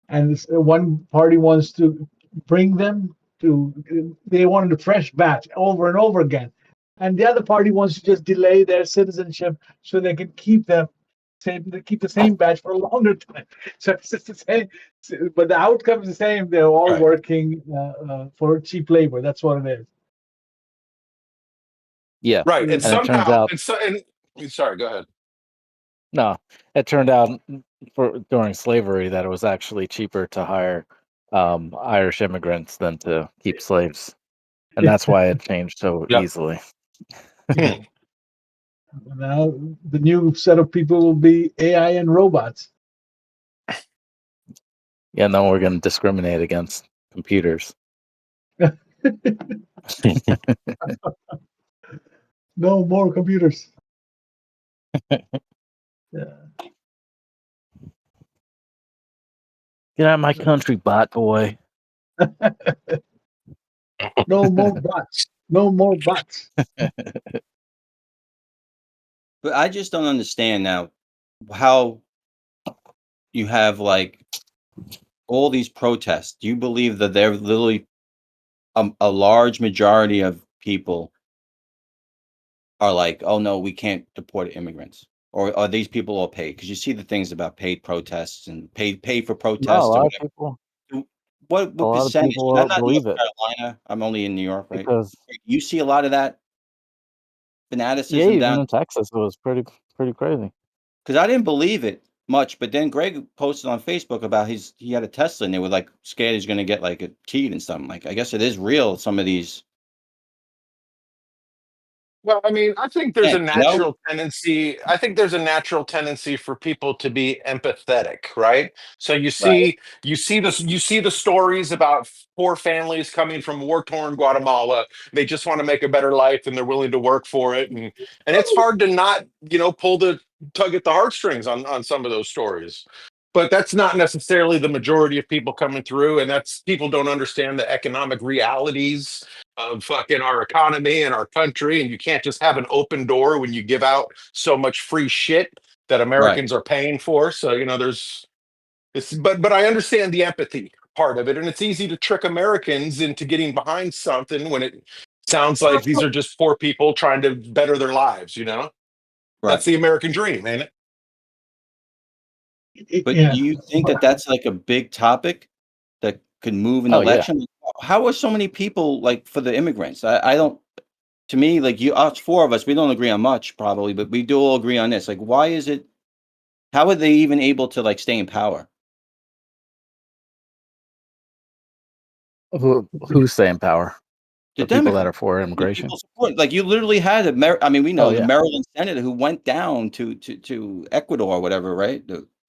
S2: and one party wants to bring them to, they wanted a fresh batch over and over again, and the other party wants to just delay their citizenship so they can keep them same, they keep the same batch for a longer time. So it's just the same, but the outcome is the same. They're all
S4: Right.
S2: working for cheap labor. That's what it is.
S5: yeah.
S4: Right. And
S5: And it turns
S4: somehow,
S5: out
S4: and sorry, go ahead.
S5: no, it turned out for during slavery that it was actually cheaper to hire Irish immigrants than to keep slaves. And that's why it changed so
S4: Yep.
S5: easily.
S2: Now the new set of people will be AI and robots.
S5: Yeah, no, we're going to discriminate against computers.
S2: No more computers. Yeah.
S5: Get out of my country, bot boy.
S2: No more bots. No more bots.
S3: But I just don't understand now how you have like all these protests. Do you believe that they're literally a large majority of people are like, oh no, we can't deport immigrants? Or are these people all paid? Because you see the things about paid protests and paid for
S5: No, a
S3: protests or
S5: lot of
S3: whatever.
S5: people, a
S3: What
S5: lot of
S3: percentage?
S5: people
S3: I'm not in North
S5: believe it
S3: Carolina. I'm only in New York, right?
S5: because
S3: You see a lot of that
S5: yeah,
S3: fanaticism
S5: even
S3: down
S5: in Texas, it was pretty crazy.
S3: because I didn't believe it much, but then Greg posted on Facebook about he had a Tesla and they were like scared he's going to get like a keyed and something. Like I guess it is real. Some of these,
S4: Well, I mean, I think there's a
S3: things, you know,
S4: natural tendency. I think there's a natural tendency for people to be empathetic, right? So
S3: right?
S4: you see the stories about poor families coming from war-torn Guatemala. They just want to make a better life and they're willing to work for it. And it's hard to not, pull the tug at the heartstrings on some of those stories. But that's not necessarily the majority of people coming through, and that's people don't understand the economic realities of fucking our economy and our country, and you can't just have an open door when you give out so much free shit that
S3: Right.
S4: Americans are paying for. So, there's But I understand the empathy part of it, and it's easy to trick Americans into getting behind something when it sounds like these are just poor people trying to better their lives. That's
S3: Right.
S4: the American dream, ain't it?
S3: But
S2: Yeah.
S3: do you think that that's like a big topic that could move an
S5: Oh yeah.
S3: election? How are so many people like for the immigrants? I don't. To me, like us four of us, we don't agree on much probably, but we do all agree on this. Like, why is it? How are they even able to like stay in power?
S5: Who's saying power?
S3: The
S5: The people that
S3: Democrats.
S5: are for
S3: The
S5: immigration.
S3: people support. Like you literally had I mean, we
S5: Oh
S3: know the
S5: yeah.
S3: Maryland senator who went down to Ecuador or whatever, right?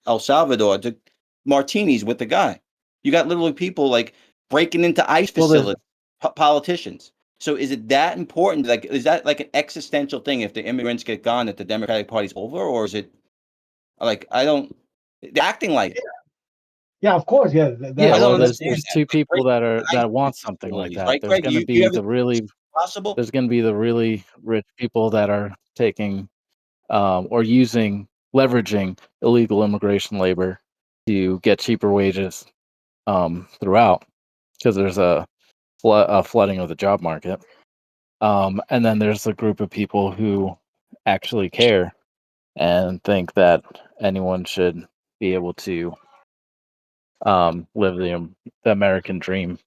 S3: El Salvador to martinis with the guy. You got literally people like breaking into ICE
S5: Well, there's
S3: facilities, politicians. So is it that important? Like, is that like an existential thing if the immigrants get gone that the Democratic Party's over, or is it like I don't? They're acting like it.
S2: Yeah, of course. Yeah,
S5: yeah.
S3: I
S2: that's
S3: don't
S5: Well,
S3: understand
S5: there's
S3: that.
S5: two
S3: Like
S5: people
S3: breaking
S5: that
S3: into ICE
S5: want something like
S3: facilities,
S5: that.
S3: right, Greg? You ever possible?
S5: There's going to be the really rich people that are taking or leveraging illegal immigration labor to get cheaper wages throughout because there's a flooding of the job market. And then there's a group of people who actually care and think that anyone should be able to live the American dream.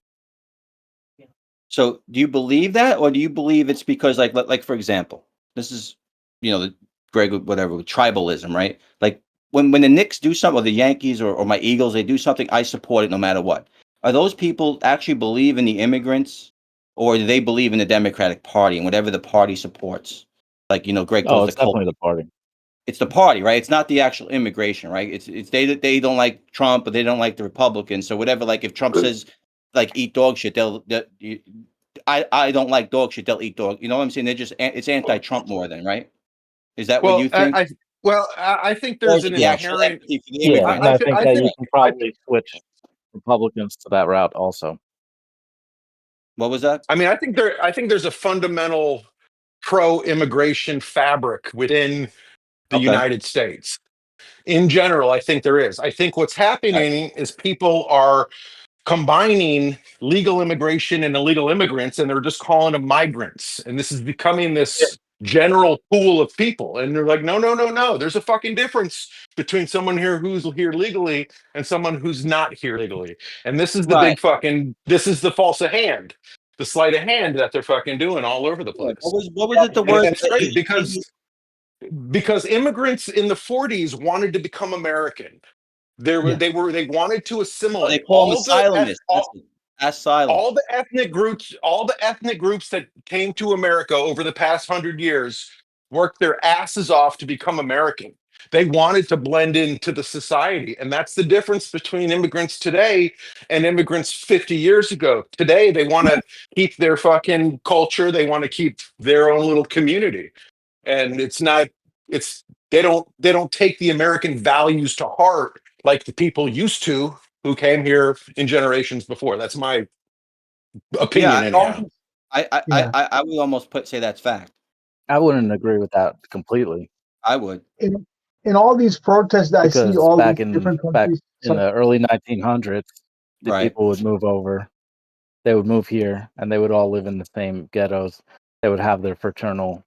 S3: So, do you believe that, or do you believe it's because, like for example, this is, the Greg, whatever, with tribalism, right? Like when the Knicks do something, or the Yankees, or my Eagles, they do something, I support it no matter what. Are those people actually believe in the immigrants, or do they believe in the Democratic Party and whatever the party supports? Like Greg
S5: Oh,
S3: goes to
S5: it's definitely
S3: cult.
S5: the party.
S3: It's the party, right? It's not the actual immigration, right? It's they don't like Trump, but they don't like the Republicans. So whatever, like if Trump says like eat dog shit, I don't like dog shit. They'll eat dog. You know what I'm saying? It's anti-Trump more than right. Is that what
S4: Well,
S3: you think?
S4: I think
S3: Or
S4: there's
S3: is it
S4: an
S3: the actual
S4: inherent.
S3: empathy for the
S5: Yeah,
S3: immigrant?
S5: and
S4: I,
S5: I
S4: I, th-
S5: think
S4: I
S5: that
S4: think
S5: you can
S4: I,
S5: probably switch Republicans to that route also.
S3: What was that?
S4: I mean, I think there's a fundamental pro-immigration fabric within the
S3: Okay.
S4: United States. In general, I think there is. I think what's
S3: Right.
S4: happening is people are combining legal immigration and illegal immigrants, and they're just calling them migrants. And this is becoming this general pool of people. And they're like, no, no, no, no. There's a fucking difference between someone here who's here legally and someone who's not here legally. And this is
S3: Right.
S4: this is the false of hand, the sleight of hand that they're fucking doing all over the
S3: Yeah.
S4: place.
S3: What was it? The
S4: And
S3: word
S4: it's
S3: that
S4: great
S3: you
S4: because immigrants in the 40s wanted to become American.
S2: yeah.
S4: They wanted to
S3: they
S4: assimilate
S3: call them asylomists. That's it. Asylum.
S4: all the ethnic groups that came to America over the past 100 years worked their asses off to become American. They wanted to blend into the society. And that's the difference between immigrants today and immigrants 50 years ago. Today, they want to keep their fucking culture, they want to keep their own little community. And it's not, it's, they don't take the American values to heart like the people used to who came here in generations before. That's my
S3: Yeah.
S4: opinion,
S2: All
S4: anyhow.
S2: these- yeah.
S3: I would almost say that's fact.
S5: I wouldn't agree with that completely
S3: I would.
S2: In all these protests that I see,
S5: because
S2: all these different
S5: back
S2: countries.
S5: in the early 1900s, the
S3: Right.
S5: people would move over. They would move here, and they would all live in the same ghettos. They would have their fraternal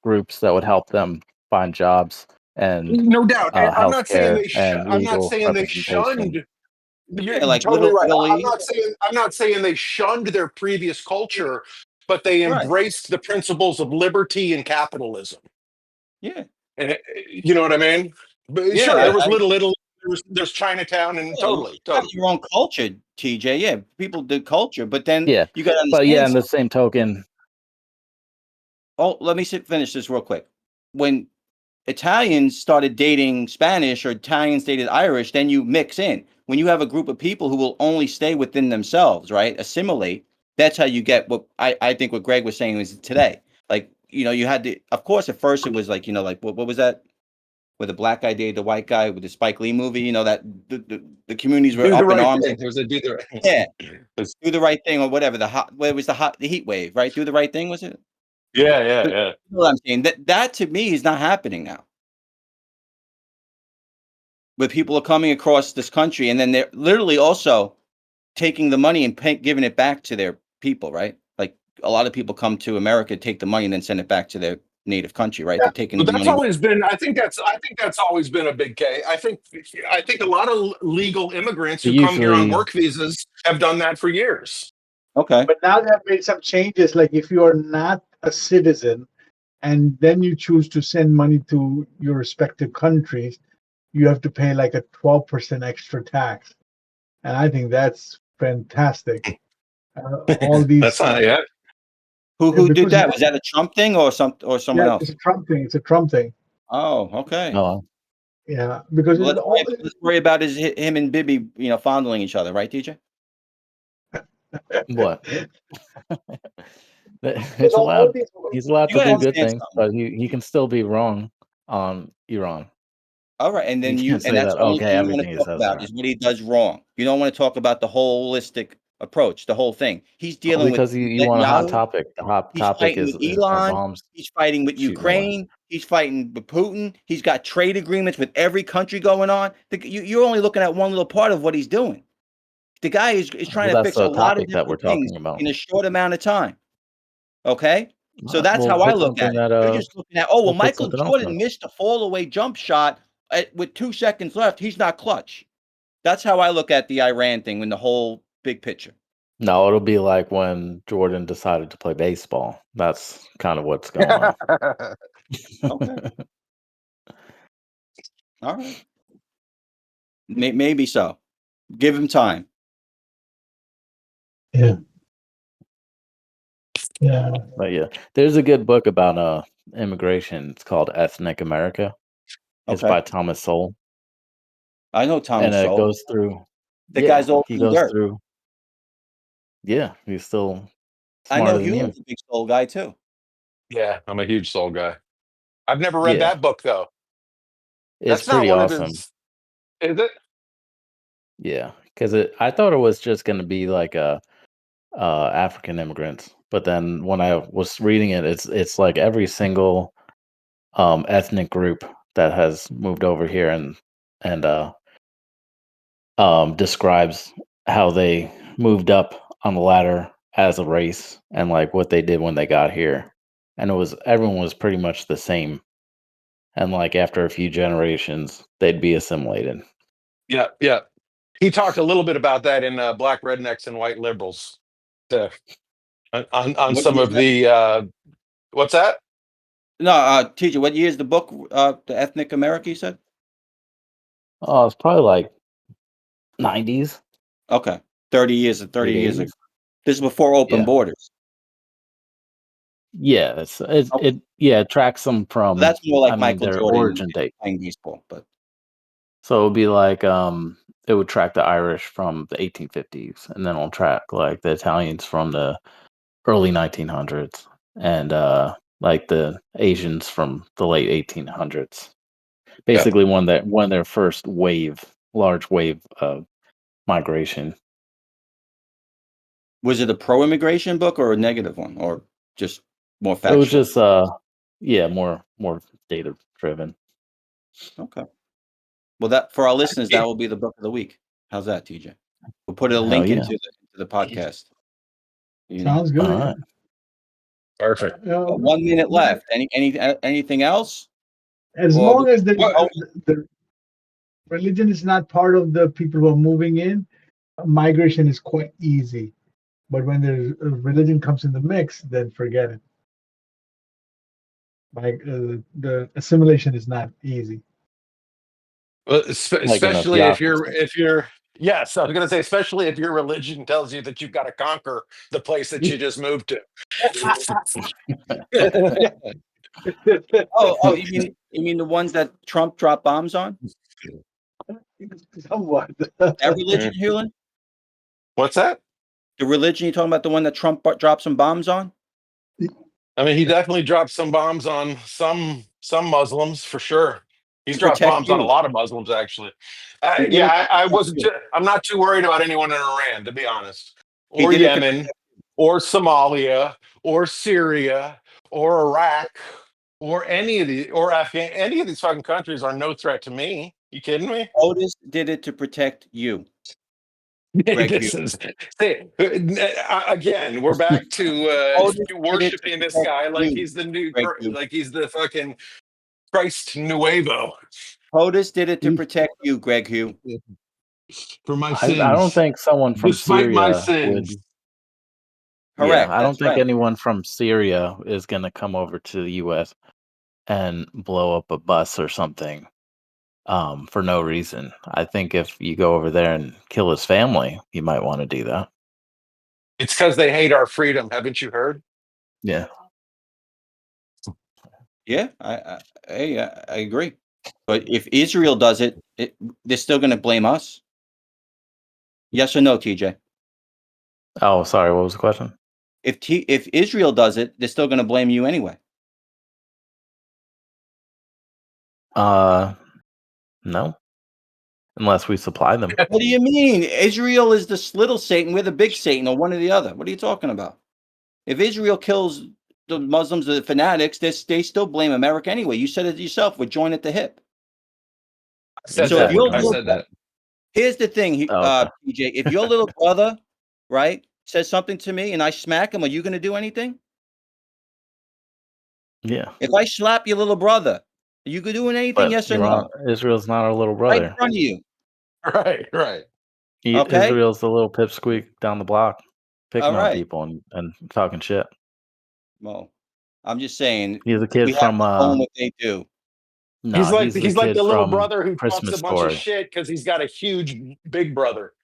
S5: groups that would help them find jobs and
S4: No doubt. And
S5: healthcare and
S4: I'm not
S5: legal
S4: saying they
S5: representation.
S4: shunned. You're
S3: Yeah. Like
S4: totally right.
S3: Italy.
S4: I'm not saying they shunned their previous culture, but they
S3: Right.
S4: embraced the principles of liberty and capitalism.
S3: Yeah.
S4: And you know what I mean? But sure,
S3: Yeah.
S4: there was Little Italy, there's Chinatown, and
S3: Yeah, you
S4: totally,
S3: have
S4: totally.
S3: your own culture, TJ. Yeah, people did culture, but then
S5: Yeah,
S3: you got to
S5: but yeah,
S3: understand.
S5: in the same token,
S3: Oh, let me finish this real quick. When Italians started dating Spanish or Italians dated Irish, then you mix in. When you have a group of people who will only stay within themselves, right? Assimilate. That's how you get what I think what Greg was saying is today. Like, you had to, of course, at first it was like, like what was that? Where the black guy dated the white guy with the Spike Lee movie, that the communities were
S4: Do the
S3: up in
S4: right
S3: arms.
S4: thing. There's a do the right.
S3: Yeah. Do the right thing or whatever. The heat wave, right? Do the right thing, was it?
S4: Yeah, yeah,
S3: But
S4: yeah.
S3: you know what I'm saying? That to me is not happening now. where people are coming across this country, and then they're literally also taking the money and giving it back to their people, right? Like a lot of people come to America, take the money, and then send it back to their native country, right?
S4: Yeah,
S3: They're taking
S4: but
S3: the
S4: that's
S3: money.
S4: always been. I think that's always been a big case. I think a lot of legal immigrants
S5: But
S4: who come here on
S5: usually,
S4: work visas have done that for years.
S3: Okay.
S2: But now they have made some changes. Like if you are not a citizen and then you choose to send money to your respective countries, you have to pay like a 12% extra tax. And I think that's fantastic. All
S4: That's
S2: these,
S4: not. Yeah.
S3: Who did
S2: because
S3: that? Was that a Trump thing or someone
S2: yeah, it's
S3: else?
S2: a Trump thing. It's a Trump thing.
S3: Oh, okay.
S5: no,
S2: Yeah, because
S3: Well,
S2: it's all,
S3: let's worry about him and Bibi, fondling each other, right, DJ?
S5: what?
S2: because
S5: It's
S2: all
S5: allowed.
S2: these,
S5: He's allowed
S3: You
S5: to
S3: gotta
S5: do good
S3: understand
S5: things,
S3: something.
S5: but he can still be wrong on Iran.
S3: All right, and
S5: You
S3: then
S5: can't
S3: and
S5: say
S3: that's
S5: that.
S3: the only
S5: Okay,
S3: thing you want
S5: everything
S3: to
S5: he
S3: talk
S5: says is
S3: about
S5: right.
S3: is what he does wrong. You don't want to talk about the holistic approach, the whole thing. He's
S5: Well,
S3: dealing with
S5: because you want a hot
S3: Netanyahu.
S5: topic. The hot
S3: He's
S5: topic
S3: fighting
S5: is
S3: with
S5: our
S3: Elon.
S5: bombs
S3: He's fighting with
S5: shooting away.
S3: Ukraine. He's fighting with Putin. He's got trade agreements with every country going on. You're only looking at one little part of what he's doing. The guy is trying
S5: Well,
S3: to
S5: that's
S3: fix a
S5: the
S3: lot of
S5: topic that we're
S3: different things
S5: talking about.
S3: in a short amount of time. Okay? So that's
S5: Well,
S3: how I
S5: put
S3: look
S5: something
S3: at it.
S5: that
S3: You're just looking at, oh, well,
S5: we'll put
S3: Michael
S5: something else
S3: Jordan
S5: in.
S3: missed a fall away jump shot with 2 seconds left. He's not clutch. That's how I look at the Iran thing in the whole big picture.
S5: No, it'll be like when Jordan decided to play baseball. That's kind of what's going on.
S3: Okay. All right. Maybe so. Give him time.
S2: yeah, yeah.
S5: But yeah, there's a good book about immigration. It's called Ethnic America. It's
S3: Okay.
S5: by Thomas Sowell,
S3: I know
S5: and
S3: Thomas
S5: it
S3: Sowell.
S5: goes through.
S3: The
S5: Yeah,
S3: guy's old
S5: he
S3: in
S5: goes
S3: dirt.
S5: through. Yeah, he's still
S3: I know
S5: smarter than you.
S3: Hewlett's a big soul guy too.
S4: Yeah, I'm a huge soul guy. I've never read
S5: Yeah,
S4: that book though.
S5: it's
S4: That's not
S5: pretty
S4: one of
S5: awesome.
S4: his. Is it?
S5: Yeah, because I thought it was just going to be like African immigrants, but then when I was reading it, it's like every single ethnic group that has moved over here and describes how they moved up on the ladder as a race and like what they did when they got here, and everyone was pretty much the same, and like after a few generations they'd be assimilated.
S4: Yeah, yeah. He talked a little bit about that in Black Rednecks and White Liberals. uh, on
S3: What
S4: some
S3: year is
S4: of
S3: that?
S4: the what's that?
S3: No, teacher, what year is the book, The Ethnic America, you said?
S5: Oh, it's probably like 90s,
S3: Okay. 30 years and 30
S5: late
S3: years ago.
S5: 80s.
S3: This is before open
S5: Yeah.
S3: borders.
S5: Yeah,
S3: Okay.
S5: it tracks them from,
S3: That's more
S5: I
S3: like
S5: mean,
S3: Michael
S5: their
S3: Jordan
S5: origin date.
S3: playing baseball, but
S5: So it would be like it would track the Irish from the 1850s, and then it'll track like the Italians from the early 1900s, and like the Asians from the late 1800s.
S4: Yeah.
S5: Basically, when their first large wave of migration.
S3: was it a pro-immigration book or a negative one, or just more
S5: It was
S3: factual?
S5: just yeah, more data driven.
S3: Okay. Well, that for our listeners, that will be the book of the week. How's that, TJ? We'll put a
S5: Hell
S3: link
S5: yeah!
S3: into the podcast.
S2: Sounds good.
S5: All
S2: Yeah.
S5: right.
S4: Perfect.
S3: 1 minute left. Anything else?
S2: As
S3: Or
S2: long as
S3: oh,
S2: the religion is not part of the people who are moving in, migration is quite easy. But when the religion comes in the mix, then forget it. Like the assimilation is not easy.
S4: Well,
S5: Like in a
S4: especially
S5: theocracy.
S4: if you're yes, I was gonna say, especially if your religion tells you that you've got to conquer the place that you just moved to.
S3: oh, you mean the ones that Trump dropped bombs on?
S2: Somewhat.
S3: That religion, Hewlin?
S4: What's that?
S3: The religion you're talking about, the one that Trump dropped some bombs on?
S4: I mean, he definitely dropped some bombs on some Muslims for sure. He's
S3: To
S4: dropped
S3: protect
S4: bombs on a
S3: you.
S4: lot of Muslims, actually.
S3: He did
S4: Yeah,
S3: it to
S4: I
S3: protect
S4: wasn't.
S3: you.
S4: I'm not too worried about anyone in Iran, to be honest,
S3: He
S4: or
S3: did it to
S4: Yemen, or Somalia, or Syria, or Iraq, or any of the or Afghan. Any of these fucking countries are no threat to me. You kidding me?
S3: Otis did it to protect you, Greg Hughes.
S4: Again, we're back to
S3: Otis did it to
S4: worshiping this
S3: protect
S4: guy like
S3: you,
S4: he's the new,
S3: Greg Hughes.
S4: like he's the fucking Christ Nuevo.
S3: Otis did it to protect you, Greg Hughes.
S4: For my
S5: I
S4: sins.
S5: don't think someone from
S4: Despite my
S5: Syria would.
S4: sins.
S3: Correct.
S5: Yeah, I don't
S3: that's
S5: think
S3: right.
S5: anyone from Syria is going to come over to the U.S. and blow up a bus or something for no reason. I think if you go over there and kill his family, you might want to do that.
S4: It's because they hate our freedom. Haven't you heard?
S5: Yeah.
S3: Yeah, I agree. But if Israel does it, they're still going to blame us. Yes or no, TJ?
S5: Oh, sorry. What was the question?
S3: If Israel does it, they're still going to blame you anyway.
S5: No, unless we supply them.
S3: What do you mean? Israel is the little Satan, we're the big Satan, or one or the other. What are you talking about? If Israel kills the Muslims, the fanatics, they still blame America anyway. You said it yourself. We're joined at the hip.
S4: I said
S3: So if
S4: that.
S3: you're
S4: I said that.
S3: here's the thing,
S5: Okay.
S3: PJ. If your little brother, right, says something to me and I smack him, are you going to do anything?
S5: Yeah.
S3: If I slap your little brother, are you doing anything?
S5: But
S3: Yes or no?
S5: Israel's not our little
S3: Right in
S5: brother.
S3: front of you.
S4: Right.
S3: Okay.
S5: Israel's the little pipsqueak down the block, picking
S3: All
S5: on
S3: right.
S5: people and talking shit.
S3: Well, I'm just saying
S5: He's a kid
S3: we have
S5: from
S3: to own what they do.
S5: no,
S4: He's like
S5: the
S4: he's like
S5: kid
S4: the little
S5: from
S4: brother who talks
S5: Christmas
S4: a bunch of
S5: Story.
S4: shit because he's got a huge big brother.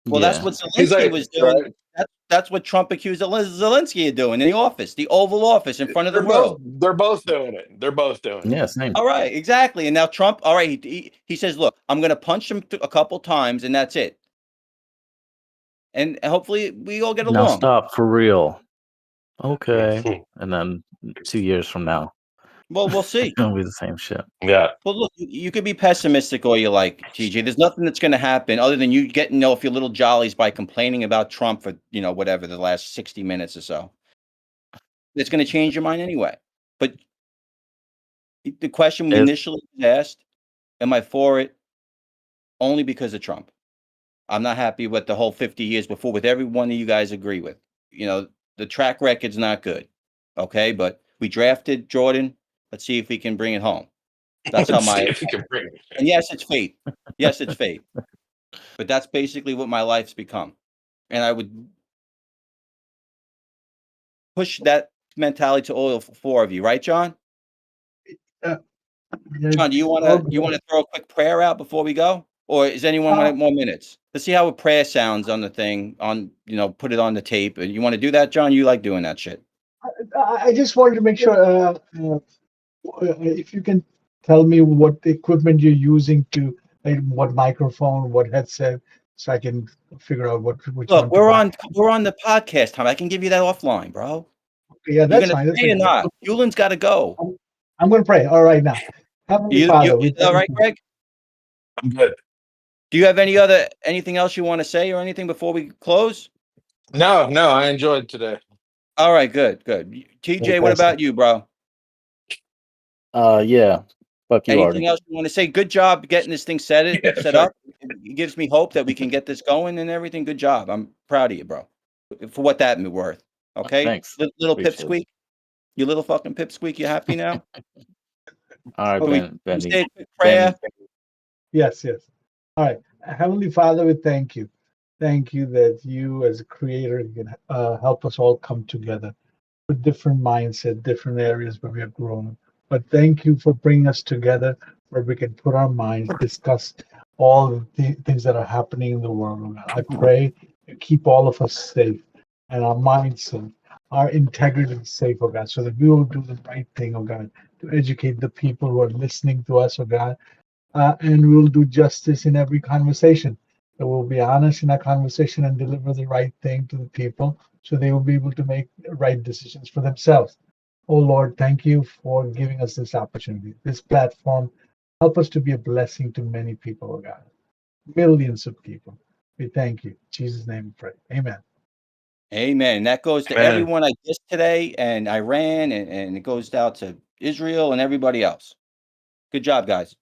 S3: Well, that's
S5: Yeah.
S3: what
S4: He's
S3: Zelensky
S4: like,
S3: was doing.
S4: right?
S3: That's what Trump accused Zelensky of doing in the office, the Oval Office in front of the world.
S4: They're both doing it. They're both doing it.
S5: Yeah, same.
S3: All right, exactly. And now Trump, all right, he says, look, I'm going to punch him a couple times and that's it. And hopefully we all get
S5: Now
S3: along.
S5: stop for real. Okay. And then 2 years from now,
S3: Well, we'll see.
S5: it'll be the same shit.
S4: Yeah.
S3: Well, look, you could be pessimistic all you like, TJ. There's nothing that's going to happen other than you getting off your little jollies by complaining about Trump for, whatever, the last 60 minutes or so. It's going to change your mind anyway. But the question we initially asked, am I for it? Only because of Trump. I'm not happy with the whole 50 years before with every one of you guys agree with. The track record's not good. Okay, but we drafted Jordan. Let's see if we can bring it home. That's how
S4: See if you can bring it.
S3: and yes, it's fate. Yes, it's fate. But that's basically what my life's become. And I would push that mentality to all four of you, right, John? John, do you want to throw a quick prayer out before we go? Or is anyone want more minutes? Let's see how a prayer sounds on the thing, put it on the tape. You want to do that, John? You like doing that shit.
S2: I just wanted to make sure if you can tell me what equipment you're using to, like, what microphone, what headset, so I can figure out which one.
S3: Look, we're on the podcast time. I can give you that offline, bro.
S2: Okay, yeah, that's fine.
S3: You're gonna pray or not? Yulin's got to go.
S2: I'm going to pray. All right, now, Heavenly Father,
S3: all right, Greg?
S4: I'm good.
S3: Do you have anything else you want to say or anything before we close?
S4: No, I enjoyed today.
S3: All right, good. TJ, what about you, bro?
S5: Yeah. Fuck you,
S3: Anything
S5: Artie.
S3: else you want to say? Good job getting this thing set up. It gives me hope that we can get this going and everything. Good job. I'm proud of you, bro, for what that worth. Okay,
S5: Thanks.
S3: Little
S5: Appreciate
S3: pipsqueak. You little fucking pipsqueak. You happy now?
S5: All right,
S3: We say a quick prayer.
S2: Yes. All right. Heavenly Father, we thank you. Thank you that you, as a creator, can help us all come together with different mindset, different areas where we are growing. But thank you for bringing us together where we can put our minds, discuss all the things that are happening in the world. I pray you keep all of us safe and our minds safe, our integrity safe, oh God, so that we will do the right thing, oh God, to educate the people who are listening to us, oh God, and we will do justice in every conversation. That we'll be honest in our conversation and deliver the right thing to the people so they will be able to make right decisions for themselves. Oh Lord, thank you for giving us this opportunity, this platform. Help us to be a blessing to many people, oh God, millions of people. We thank you. In Jesus' name we pray. Amen.
S3: Amen. That goes to everyone I dissed today and Iran, and it goes out to Israel and everybody else. Good job, guys.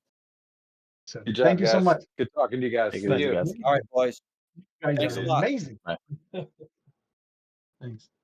S2: So
S4: Good job,
S2: thank you so
S4: guys.
S2: much.
S4: Good talking to you guys.
S1: Take
S4: See
S1: it easy,
S4: you.
S1: guys.
S3: All right, boys.
S2: You guys
S3: Thanks
S2: are
S3: a lot.
S2: amazing.
S1: Bye.
S2: Thanks.